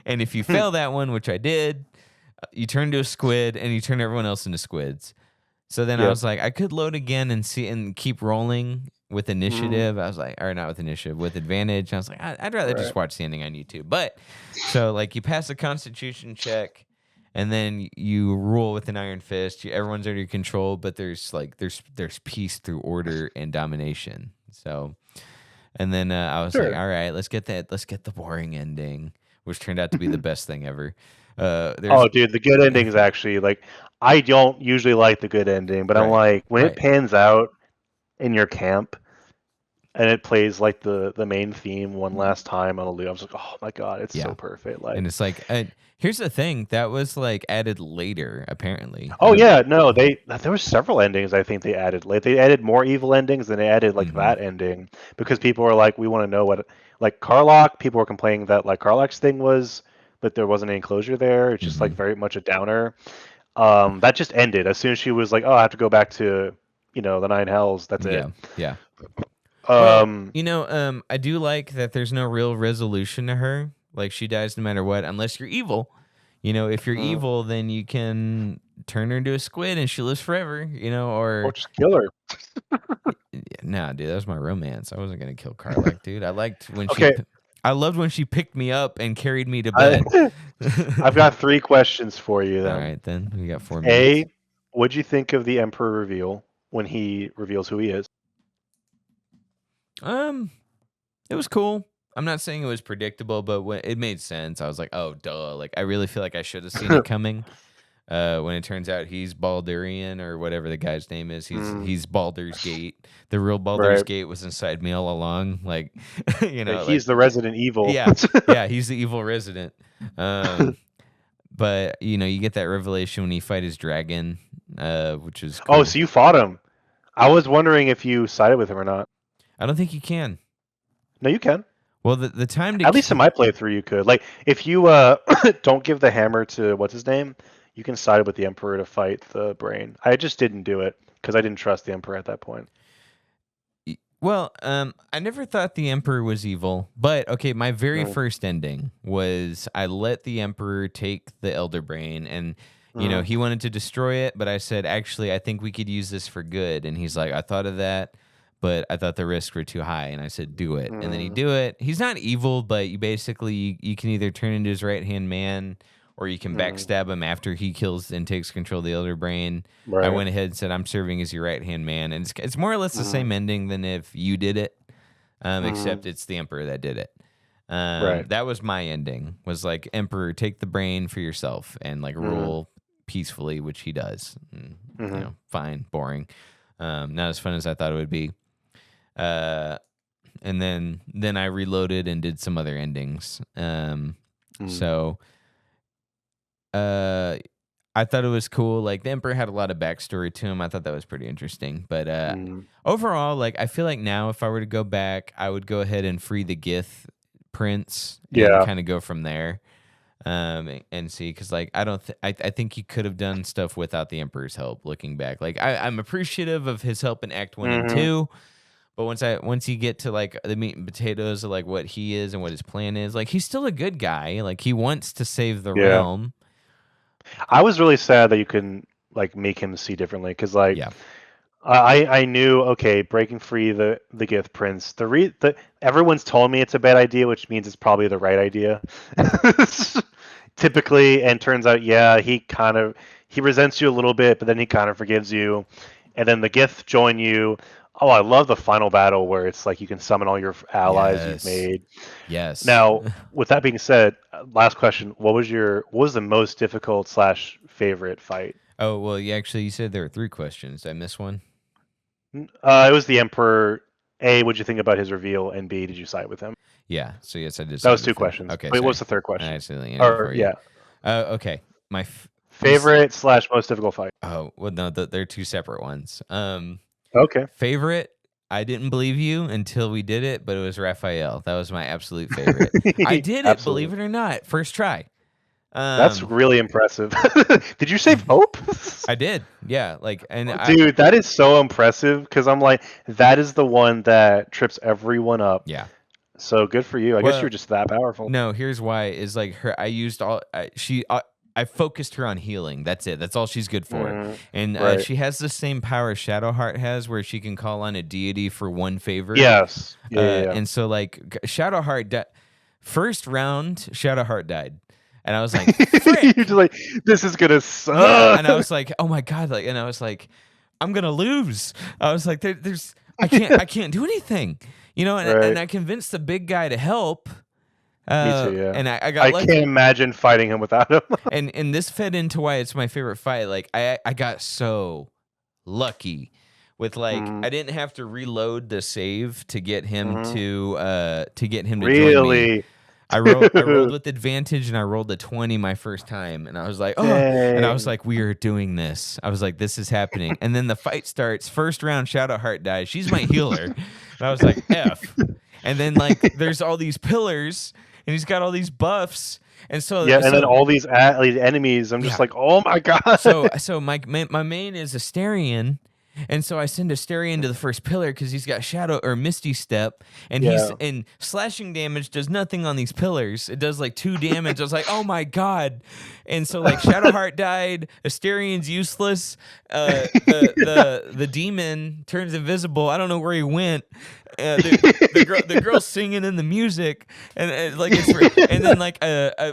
Speaker 1: And if you fail that one, which I did, you turn to a squid and you turn everyone else into squids. So then I was like, I could load again and see and keep rolling with initiative. I was like, or not with initiative, with advantage. I was like, I'd rather just watch the ending on YouTube. But so like you pass the constitution check and then you rule with an iron fist. Everyone's under your control, but there's peace through order and domination. So, and then I was like, all right, let's get the boring ending, which turned out to be the best thing ever.
Speaker 2: Dude, the good ending is actually like, I don't usually like the good ending, but I'm like, when it pans out in your camp and it plays like the main theme one last time on a loop, I was like, oh my god, it's so perfect. Like,
Speaker 1: and it's like, here's the thing that was like added later, apparently.
Speaker 2: Oh yeah, no, there were several endings I think they added. Like they added more evil endings than they added like that ending because people were like, we want to know what, like Carlock. People were complaining that like Carlock's thing was that there wasn't any closure there. It's just like very much a downer. That just ended as soon as she was like, oh, I have to go back to the Nine Hells. That's it.
Speaker 1: Yeah.
Speaker 2: Well,
Speaker 1: I do like that there's no real resolution to her. Like she dies no matter what, unless you're evil. if you're evil, then you can turn her into a squid and she lives forever,
Speaker 2: Or
Speaker 1: or
Speaker 2: just kill her.
Speaker 1: nah, dude, that was my romance. I wasn't gonna kill Karlach, dude.
Speaker 2: Okay.
Speaker 1: I loved when she picked me up and carried me to
Speaker 2: I,
Speaker 1: bed.
Speaker 2: I've got 3 questions for you
Speaker 1: All
Speaker 2: then.
Speaker 1: right, then we got 4 minutes.
Speaker 2: What'd you think of the Emperor reveal when he reveals who he is?
Speaker 1: It was cool. I'm not saying it was predictable, but when it made sense, I was like, oh, duh. Like, I really feel like I should have seen it coming. When it turns out he's Baldurian or whatever the guy's name is, he's Baldur's Gate. The real Baldur's Gate was inside me all along. Like,
Speaker 2: he's the resident evil.
Speaker 1: Yeah, he's the evil resident. But you get that revelation when you fight his dragon, which is cool.
Speaker 2: Oh, so you fought him. I was wondering if you sided with him or not.
Speaker 1: I don't think you can.
Speaker 2: No, you can.
Speaker 1: Well, the time to
Speaker 2: at least in my playthrough you could. Like, if you don't give the hammer to what's his name, you can side with the Emperor to fight the brain. I just didn't do it because I didn't trust the Emperor at that point.
Speaker 1: Well, I never thought the Emperor was evil, but okay, my very first ending was I let the Emperor take the Elder Brain, and he wanted to destroy it, but I said, actually, I think we could use this for good, and he's like, I thought of that, but I thought the risks were too high, and I said, do it, and then he'd do it. He's not evil, but you basically you can either turn into his right hand man, or you can backstab him after he kills and takes control of the Elder Brain. Right. I went ahead and said, I'm serving as your right-hand man. And it's more or less the same ending than if you did it, except it's the Emperor that did it. That was my ending, was like, Emperor, take the brain for yourself and like rule peacefully, which he does. And, fine, boring. Not as fun as I thought it would be. And then I reloaded and did some other endings. So... I thought it was cool. Like, the Emperor had a lot of backstory to him. I thought that was pretty interesting. But overall, like, I feel like now if I were to go back, I would go ahead and free the Gith Prince and kind of go from there. And see, because like I think he could have done stuff without the Emperor's help. Looking back, like I'm appreciative of his help in Act 1 and 2. But once you get to like the meat and potatoes of like what he is and what his plan is, like he's still a good guy. Like he wants to save the realm.
Speaker 2: I was really sad that you couldn't like make him see differently, because like I knew, okay, breaking free the Gith Prince. Everyone's told me it's a bad idea, which means it's probably the right idea. Typically, and turns out, he resents you a little bit, but then he kind of forgives you, and then the Gith join you. Oh, I love the final battle where it's like you can summon all your allies you've made.
Speaker 1: Yes.
Speaker 2: Now, with that being said, last question: what was the most difficult / favorite fight?
Speaker 1: Oh well, you said there were 3 questions. Did I miss one?
Speaker 2: It was the Emperor. A, what'd you think about his reveal? And B, did you side with him?
Speaker 1: Yeah. So yes, I did.
Speaker 2: That was 2 questions. Okay. Wait, what's the third question?
Speaker 1: I accidentally ended for you. Okay. My
Speaker 2: favorite / most difficult fight.
Speaker 1: Oh well, no, they're 2 separate ones.
Speaker 2: Okay.
Speaker 1: Favorite, I didn't believe you until we did it, but it was Raphael. That was my absolute favorite. I did it, believe it or not, first try.
Speaker 2: That's really impressive. Did you save Hope?
Speaker 1: I did. Yeah,
Speaker 2: dude, that is so impressive, because I'm like, that is the one that trips everyone up.
Speaker 1: Yeah.
Speaker 2: So good for you. I guess you're just that powerful.
Speaker 1: No, here's why: is like I used I focused her on healing. That's it. That's all she's good for. And she has the same power Shadowheart has, where she can call on a deity for 1 favor.
Speaker 2: Yes.
Speaker 1: And so like Shadowheart, first round, Shadowheart died. And I was like, frick.
Speaker 2: You're just like, this is gonna suck.
Speaker 1: Yeah. And I was like, oh my God. And I was like, I'm gonna lose. I was like, I can't do anything. And I convinced the big guy to help.
Speaker 2: Me too, yeah.
Speaker 1: And I got lucky.
Speaker 2: Can't imagine fighting him without him.
Speaker 1: and this fed into why it's my favorite fight. Like I got so lucky with like I didn't have to reload the save to get him to join me. I rolled with advantage, and I rolled a 20 my first time, and I was like, oh, and I was like, we are doing this. I was like, this is happening. And then the fight starts. First round, Shadowheart dies. She's my healer. And I was like, F. And then like there's all these pillars, and he's got all these buffs. And so
Speaker 2: then all these enemies, I'm just like, oh my God.
Speaker 1: So my main is Asterion, And so I send Asterion into the first pillar because he's got Shadow or Misty Step, and
Speaker 2: Yeah.
Speaker 1: and slashing damage does nothing on these pillars. It does like 2 damage. I was like, oh my god. And so like Shadowheart died, Asterion's useless, the demon turns invisible. I don't know where he went. The girl singing in the music, and like and then like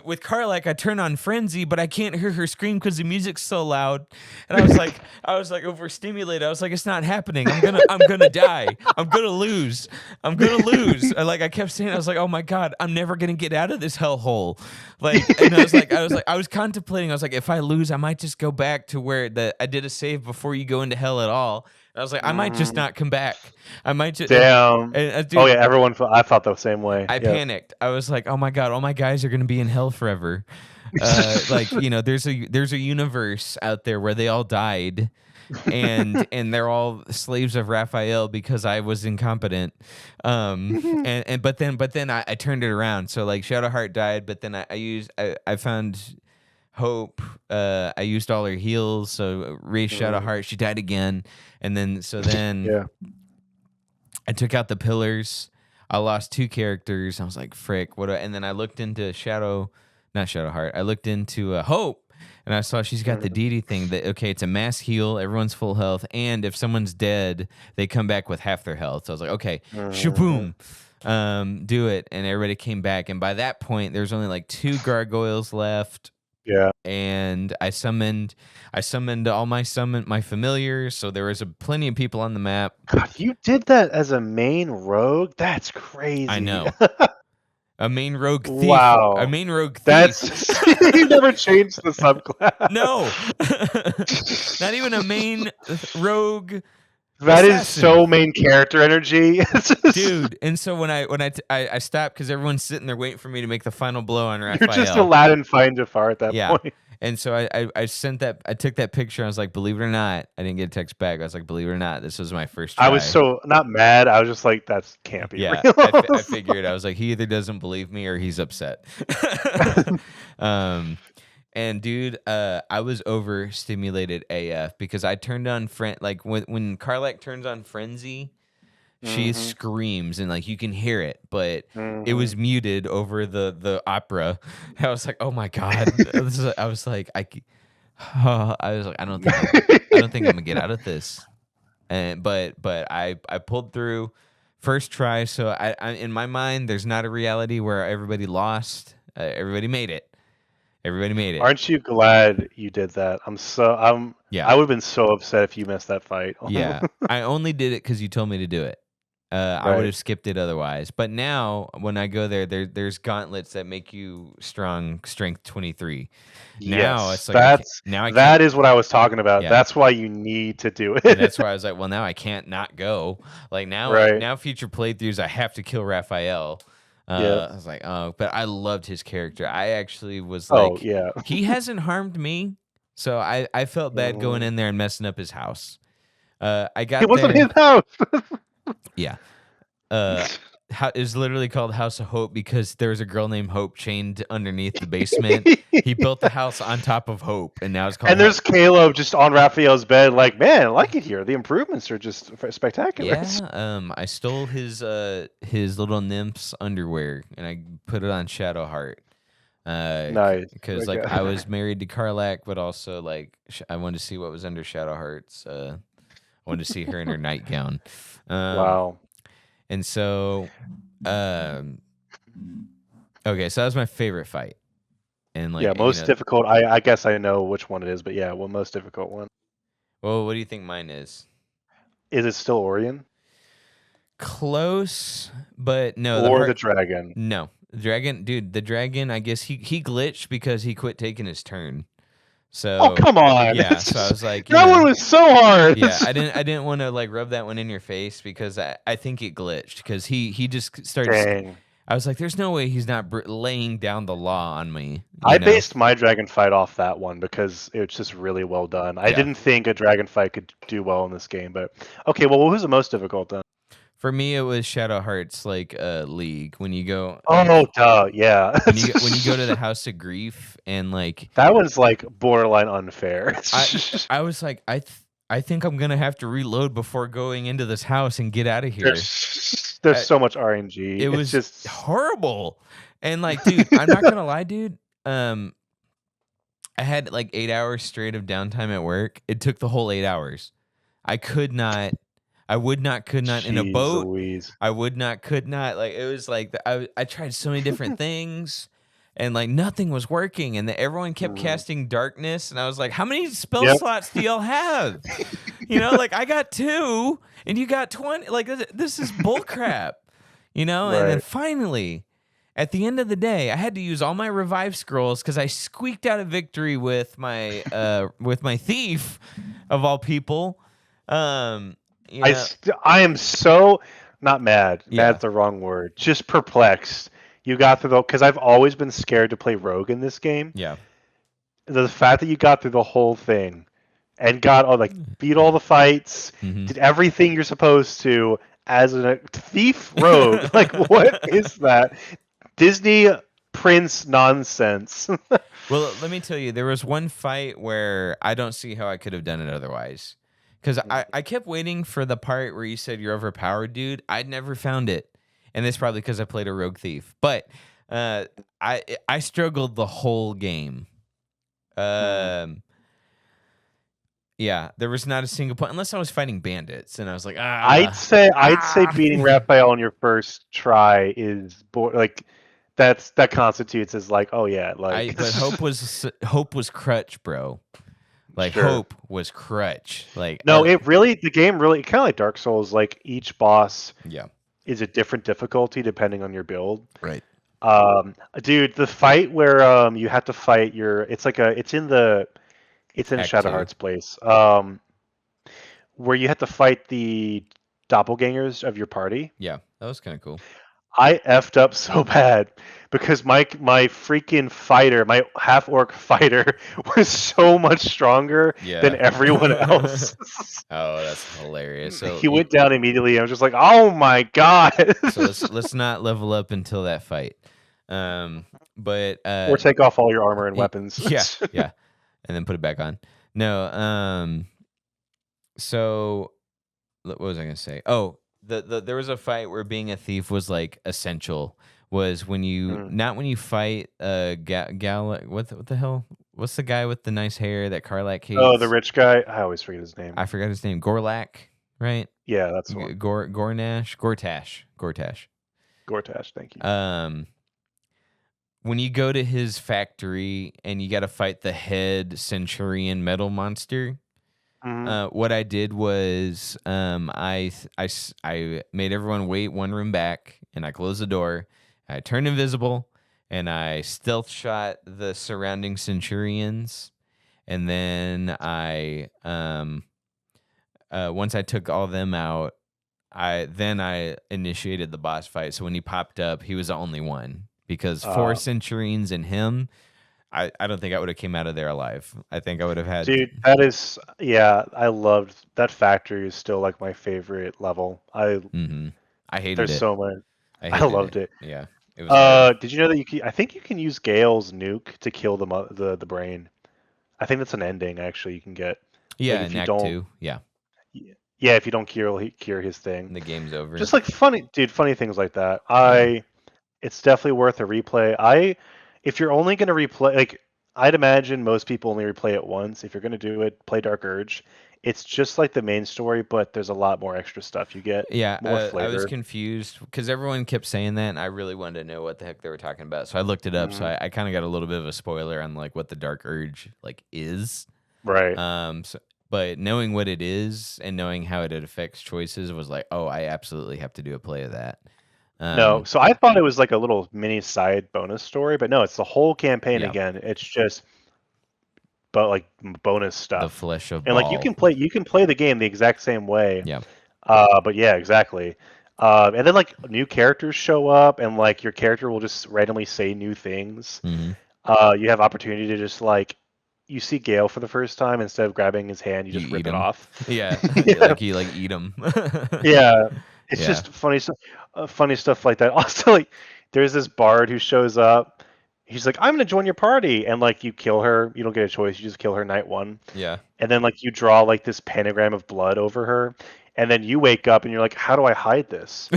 Speaker 1: with Karlach I turn on Frenzy, but I can't hear her scream because the music's so loud, and I was like overstimulated. I was like, it's not happening. I'm gonna die. I'm gonna lose. I kept saying, I was like, oh my god, I'm never gonna get out of this hellhole. And I was contemplating. I was like, if I lose, I might just go back to where I did a save before you go into hell at all. I was like, I might just not come back. I might just.
Speaker 2: Damn.
Speaker 1: Dude,
Speaker 2: oh yeah, I thought the same way.
Speaker 1: I panicked. I was like, oh my god, all my guys are gonna be in hell forever. There's a universe out there where they all died, and they're all slaves of Raphael because I was incompetent. But then I turned it around. So like Shadowheart died, but then I found Hope. I used all her heals, so raised Shadowheart. She died again, and then
Speaker 2: yeah.
Speaker 1: I took out the pillars. I lost 2 characters. I was like, frick, what? And then I looked into not Shadowheart. I looked into Hope, and I saw she's got the deity thing. That okay, it's a mass heal. Everyone's full health, and if someone's dead, they come back with half their health. So I was like, okay, shaboom. Do it, and everybody came back. And by that point, there's only like 2 gargoyles left.
Speaker 2: Yeah.
Speaker 1: And I summoned all my familiars, so there was plenty of people on the map.
Speaker 2: God, you did that as a main rogue? That's crazy.
Speaker 1: I know. A main rogue thief.
Speaker 2: Wow.
Speaker 1: A main rogue thief.
Speaker 2: That's you never changed the subclass.
Speaker 1: No. Not even a main rogue.
Speaker 2: That
Speaker 1: assassin.
Speaker 2: Is so main character energy.
Speaker 1: Dude, and so when I stopped because everyone's sitting there waiting for me to make the final blow on Raphael.
Speaker 2: You're just Aladdin find Jafar at that point.
Speaker 1: And so I took that picture. I was like, believe it or not, I didn't get a text back. I was like, believe it or not, this was my first try.
Speaker 2: I was so not mad. I was just like, that can't be real.
Speaker 1: I figured. I was like, he either doesn't believe me or he's upset. And dude, I was overstimulated AF because I turned on when Karlach turns on Frenzy, she screams and like you can hear it, but it was muted over the opera. I was like, oh my god! I was like, I don't think I'm gonna get out of this. But I pulled through first try. So I in my mind, there's not a reality where everybody lost. Everybody made it. Everybody made it.
Speaker 2: Aren't you glad you did that?
Speaker 1: Yeah.
Speaker 2: I would have been so upset if you missed that fight.
Speaker 1: Yeah. I only did it because you told me to do it. I would have skipped it otherwise. But now when I go there's gauntlets that make you strength 23. Now it's like
Speaker 2: that is what I was talking about.
Speaker 1: Yeah.
Speaker 2: That's why you need to do it.
Speaker 1: And that's why I was like, well, now I can't not go. Like now future playthroughs I have to kill Raphael. I was like, oh, but I loved his character. I actually was like, he hasn't harmed me, so I felt bad going in there and messing up his house. It
Speaker 2: wasn't his house.
Speaker 1: Yeah. It's literally called House of Hope because there was a girl named Hope chained underneath the basement. He built the house on top of Hope, and now it's called.
Speaker 2: And there's Caleb just on Raphael's bed, like, man, I like it here. The improvements are just spectacular.
Speaker 1: Yeah. I stole his little nymph's underwear and I put it on Shadowheart.
Speaker 2: Nice.
Speaker 1: Because like I was married to Karlach, but also like I wanted to see what was under Shadowheart's. I wanted to see her in her nightgown.
Speaker 2: Wow.
Speaker 1: And so, okay, so that was my favorite fight. And like,
Speaker 2: most difficult. I guess I know which one it is, but most difficult one.
Speaker 1: Well, what do you think mine is?
Speaker 2: Is it still Orion?
Speaker 1: Close, but no.
Speaker 2: The dragon.
Speaker 1: No, the dragon, dude. The dragon. I guess he glitched because he quit taking his turn. So
Speaker 2: come on.
Speaker 1: Yeah, so I was like,
Speaker 2: that one was so hard.
Speaker 1: Yeah, I didn't want to like rub that one in your face because I think it glitched because he just started.
Speaker 2: Dang.
Speaker 1: I was like, there's no way he's not laying down the law on me.
Speaker 2: I based my dragon fight off that one because it was just really well done. I didn't think a dragon fight could do well in this game, but okay. Well, what was the most difficult then?
Speaker 1: For me, it was Shadowheart's like league when you go.
Speaker 2: Duh, yeah.
Speaker 1: when you go to the House of Grief and like
Speaker 2: that was like borderline unfair.
Speaker 1: I was like I think I'm gonna have to reload before going into this house and get out of here.
Speaker 2: There's so much RNG.
Speaker 1: It
Speaker 2: It's
Speaker 1: was
Speaker 2: just
Speaker 1: horrible. And like, dude, I'm not gonna lie, dude. I had like 8 hours straight of downtime at work. It took the whole 8 hours. I could not. I would not, could not in a
Speaker 2: jeez
Speaker 1: boat.
Speaker 2: Louise.
Speaker 1: I would not, could not. Like it was like I tried so many different things, and like nothing was working. And everyone kept casting darkness, and I was like, "How many spell
Speaker 2: Yep.
Speaker 1: slots do y'all have?" Like I got 2, and you got 20. Like this is bullcrap. And then
Speaker 2: Right.
Speaker 1: finally, at the end of the day, I had to use all my revive scrolls because I squeaked out a victory with my thief, of all people.
Speaker 2: I am so not mad.
Speaker 1: Yeah,
Speaker 2: Mad's the wrong word. Just perplexed. You got through because I've always been scared to play rogue in this game.
Speaker 1: yeah.
Speaker 2: The fact that you got through the whole thing and got beat all the fights, did everything you're supposed to as a thief rogue. Like what is that? Disney Prince nonsense.
Speaker 1: Well, let me tell you, there was one fight where I don't see how I could have done it otherwise. Because I kept waiting for the part where you said you're overpowered, dude. I'd never found it. And it's probably because I played a rogue thief. But I struggled the whole game. Yeah, there was not a single point, unless I was fighting bandits, and I was like,
Speaker 2: I'd say beating Raphael on your first try is that constitutes as like, oh yeah, like.
Speaker 1: But hope was crutch, bro. Like
Speaker 2: Sure.
Speaker 1: hope was crutch. Like
Speaker 2: no, the game really kind of like Dark Souls. Like each boss, is a different difficulty depending on your build.
Speaker 1: Right.
Speaker 2: Dude, the fight where you have to fight it's in
Speaker 1: Act
Speaker 2: Shadowheart's place. Where you have to fight the doppelgangers of your party.
Speaker 1: Yeah, that was kind of cool.
Speaker 2: I effed up so bad because my freaking fighter, my half orc fighter, was so much stronger than everyone else.
Speaker 1: Oh, that's hilarious. So
Speaker 2: he went down immediately. I was just like, oh my god.
Speaker 1: So let's not level up until that fight. But
Speaker 2: or take off all your armor and weapons.
Speaker 1: Yeah, and then put it back on. No, so what was I gonna say? Oh, there was a fight where being a thief was like essential. Was when you not when you fight what the hell? What's the guy with the nice hair that Karlak hates?
Speaker 2: Oh, the rich guy. I always forget his name.
Speaker 1: I forgot his name. Gorlak, right?
Speaker 2: Yeah, that's the one.
Speaker 1: Gortash.
Speaker 2: Thank you.
Speaker 1: When you go to his factory and you got to fight the head Centurion metal monster, what I did was I made everyone wait one room back, and I closed the door. I turned invisible, and I stealth shot the surrounding Centurions, and then I once I took all them out, I initiated the boss fight. So when he popped up, he was the only one. Because 4 Centurions and him, I don't think I would have came out of there alive. I think I would have had.
Speaker 2: Dude, that is I loved that factory. Is still like my favorite level. I hated it. There's so much. I loved it.
Speaker 1: Yeah. It was
Speaker 2: did you know that I think you can use Gale's nuke to kill the brain. I think that's an ending actually you can get.
Speaker 1: Yeah, like if you don't, 2. Yeah.
Speaker 2: Yeah, if you don't cure his thing,
Speaker 1: the game's over.
Speaker 2: Just like funny things like that. It's definitely worth a replay. If you're only going to replay, like I'd imagine most people only replay it once. If you're going to do it, play Dark Urge. It's just like the main story, but there's a lot more extra stuff you get.
Speaker 1: Yeah,
Speaker 2: more flavor.
Speaker 1: I was confused because everyone kept saying that, and I really wanted to know what the heck they were talking about. So I looked it up. So I kind of got a little bit of a spoiler on like what the Dark Urge like is.
Speaker 2: Right.
Speaker 1: But knowing what it is and knowing how it affects choices was like, oh, I absolutely have to do a play of that.
Speaker 2: No, so I thought it was like a little mini side bonus story, but no, it's the whole campaign again. It's just, but like bonus stuff.
Speaker 1: The flesh of
Speaker 2: and
Speaker 1: ball.
Speaker 2: Like you can play the game the exact same way.
Speaker 1: Yeah.
Speaker 2: But yeah, exactly. And then like new characters show up, and like your character will just randomly say new things. You have opportunity to just like you see Gale for the first time, instead of grabbing his hand, you just rip it off.
Speaker 1: Yeah, like you like eat him.
Speaker 2: Yeah. It's just funny stuff like that. Also, like, there's this bard who shows up, he's like, I'm gonna join your party, and like you kill her. You don't get a choice. You just kill her night one,
Speaker 1: Yeah.
Speaker 2: and then like you draw like this pentagram of blood over her, and then you wake up and you're like, how do I hide this?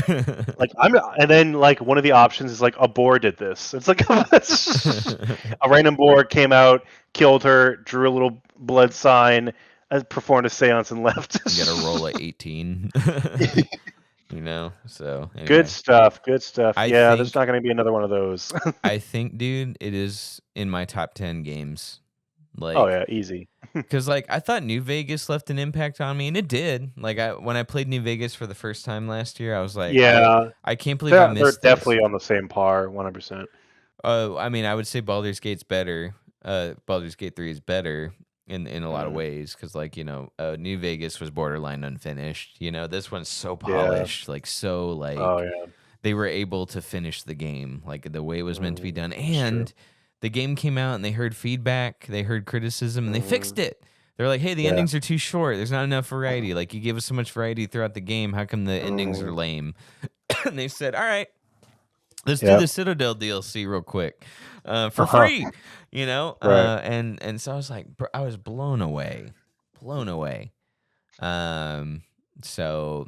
Speaker 2: Like and then like one of the options is like a boar did this. It's like a random boar came out, killed her, drew a little blood sign, performed a seance, and left.
Speaker 1: You got to roll a 18. So
Speaker 2: Good
Speaker 1: anyway.
Speaker 2: stuff. Good stuff.
Speaker 1: I
Speaker 2: Yeah, there's
Speaker 1: think
Speaker 2: not going to be another one of those.
Speaker 1: I think, dude, it is in my top 10 games.
Speaker 2: Oh
Speaker 1: Like,
Speaker 2: yeah, easy.
Speaker 1: because like I thought New Vegas left an impact on me, and it did. Like when I played New Vegas for the first time last year, I was like,
Speaker 2: Yeah,
Speaker 1: I can't believe I
Speaker 2: they're
Speaker 1: missed this.
Speaker 2: definitely on the same par, 100%.
Speaker 1: I mean, I would say Baldur's Gate's better. Baldur's Gate 3 is better in a lot of ways because, like, New Vegas was borderline unfinished. This one's so
Speaker 2: Yeah.
Speaker 1: polished, like so like
Speaker 2: Oh yeah.
Speaker 1: they were able to finish the game like the way it was meant to be done,
Speaker 2: That's true.
Speaker 1: and the game came out and they heard feedback, they heard criticism, and they fixed it. They're like, hey, the
Speaker 2: Yeah.
Speaker 1: endings are too short. There's not enough variety. Like, you gave us so much variety throughout the game. How come the endings are lame? And they said, all right, let's do the Citadel DLC real quick for free,
Speaker 2: Right.
Speaker 1: and so I was like, I was blown away. So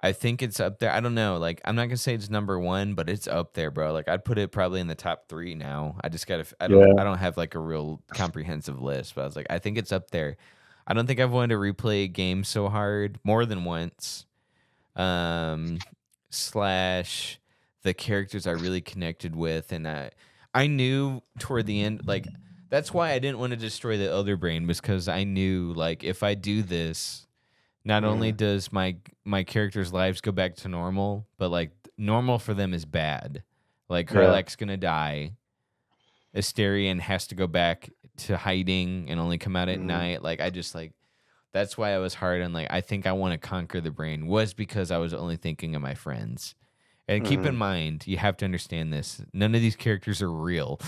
Speaker 1: I think it's up there. I don't know. Like, I'm not gonna say it's number one, but it's up there, bro. Like, I'd put it probably in the top 3 now. I just gotta. I don't have like a real comprehensive list, but I was like, I think it's up there. I don't think I've wanted to replay a game so hard more than once. Slash the characters I really connected with, and I knew toward the end, like that's why I didn't want to destroy the Elder Brain, was because I knew like if I do this, not only does my characters' lives go back to normal, but like normal for them is bad. Like Karlach's gonna die. Asterion has to go back to hiding and only come out at night. Like I just like that's why I was hard on like I think I want to conquer the brain, was because I was only thinking of my friends. And keep in mind, you have to understand this. None of these characters are real.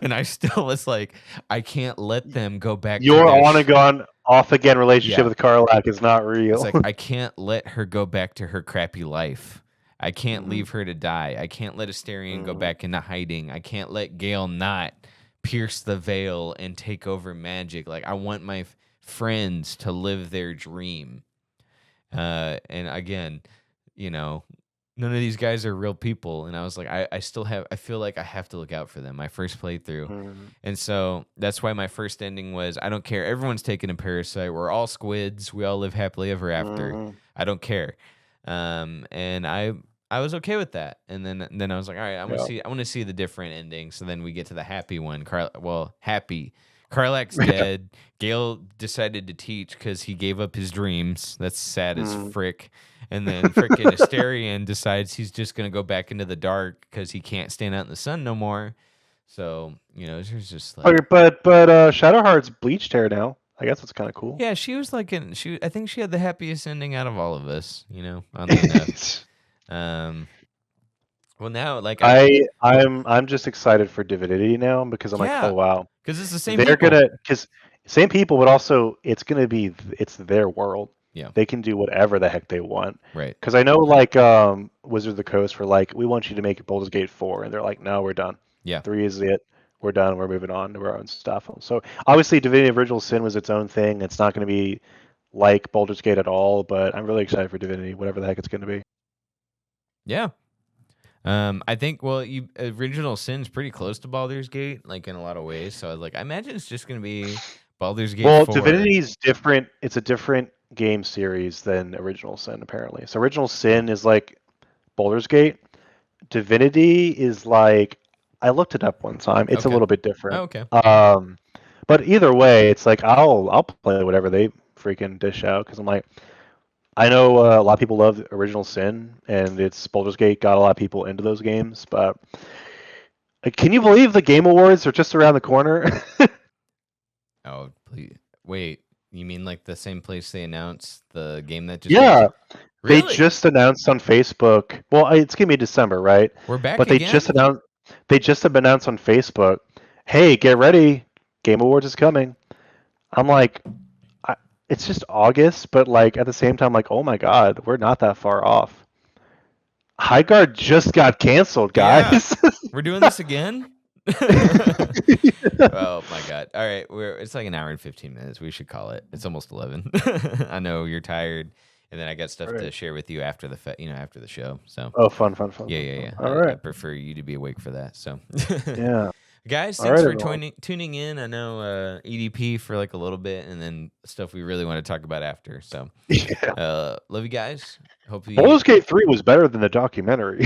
Speaker 1: and I still was like, I can't let them go back
Speaker 2: Your
Speaker 1: to their
Speaker 2: on and gone, off again relationship with Karlach is not real.
Speaker 1: It's like, I can't let her go back to her crappy life. I can't leave her to die. I can't let Asterion go back into hiding. I can't let Gale not pierce the veil and take over magic. Like, I want my friends to live their dream. And again, none of these guys are real people. And I was like, I feel like I have to look out for them. My first playthrough. And so that's why my first ending was, I don't care. Everyone's taking a parasite. We're all squids. We all live happily ever after. I don't care. And I was okay with that. And then I was like, all right, I want to see the different endings. So then we get to the happy one. Happy. Karlach's dead. Gale decided to teach because he gave up his dreams. That's sad as frick. And then frickin' Asterion decides he's just gonna go back into the dark because he can't stand out in the sun no more. So it's just like.
Speaker 2: Okay, but Shadowheart's bleached hair now. I guess it's kind of cool.
Speaker 1: Yeah, she was like I think she had the happiest ending out of all of us. Oddly enough. Well, now like
Speaker 2: I'm just excited for Divinity now because I'm like, oh wow,
Speaker 1: because it's the same.
Speaker 2: They're because same people, but also it's their world.
Speaker 1: Yeah,
Speaker 2: they can do whatever the heck they want.
Speaker 1: Right.
Speaker 2: Because I know like Wizards of the Coast were like, we want you to make Baldur's Gate 4, and they're like, no, we're done.
Speaker 1: Yeah,
Speaker 2: 3 is it. We're done. We're moving on to our own stuff. So obviously, Divinity Original Sin was its own thing. It's not going to be like Baldur's Gate at all, but I'm really excited for Divinity, whatever the heck it's going to be.
Speaker 1: Yeah. I think Original Sin's pretty close to Baldur's Gate, like in a lot of ways. So I was like, I imagine it's just gonna be Baldur's Gate.
Speaker 2: Well,
Speaker 1: 4.
Speaker 2: Divinity's different. It's a different game series than Original Sin, apparently. So Original Sin is like Baldur's Gate. Divinity is like, I looked it up one time. It's a little bit different.
Speaker 1: Oh, okay.
Speaker 2: But either way, it's like I'll play whatever they freaking dish out because I'm like, I know a lot of people love Original Sin, and it's Baldur's Gate got a lot of people into those games. But can you believe the Game Awards are just around the corner?
Speaker 1: Oh, please wait. You mean like the same place they announced the game that just?
Speaker 2: Yeah,
Speaker 1: really?
Speaker 2: They just announced on Facebook. Well, it's gonna be December, right?
Speaker 1: We're back.
Speaker 2: But they just announced. They just have announced on Facebook, "Hey, get ready! Game Awards is coming." I'm like, it's just August, but like at the same time, like, oh my God, we're not that far off. High Guard just got canceled,
Speaker 1: Yeah,
Speaker 2: guys.
Speaker 1: we're doing this again. Oh my god! All right, it's like an hour and 15 minutes. We should call it. It's almost 11. I know you're tired, and then I got stuff to
Speaker 2: Right.
Speaker 1: share with you after after the show. So
Speaker 2: Oh, fun.
Speaker 1: yeah.
Speaker 2: All
Speaker 1: I
Speaker 2: right.
Speaker 1: prefer you to be awake for that. So
Speaker 2: Yeah.
Speaker 1: guys,
Speaker 2: All
Speaker 1: thanks
Speaker 2: right,
Speaker 1: for
Speaker 2: everyone.
Speaker 1: tuning in. I know EDP for like a little bit, and then stuff we really want to talk about after. So
Speaker 2: Yeah.
Speaker 1: love you guys. Hope
Speaker 2: Baldur's Gate 3 was better than the documentary.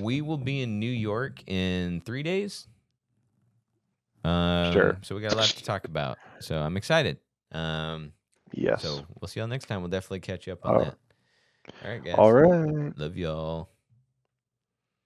Speaker 1: we will be in New York in 3 days.
Speaker 2: Sure.
Speaker 1: So we got a lot to talk about. So I'm excited.
Speaker 2: Yes.
Speaker 1: So we'll see y'all next time. We'll definitely catch you up on that. All right, guys.
Speaker 2: All right.
Speaker 1: Love y'all.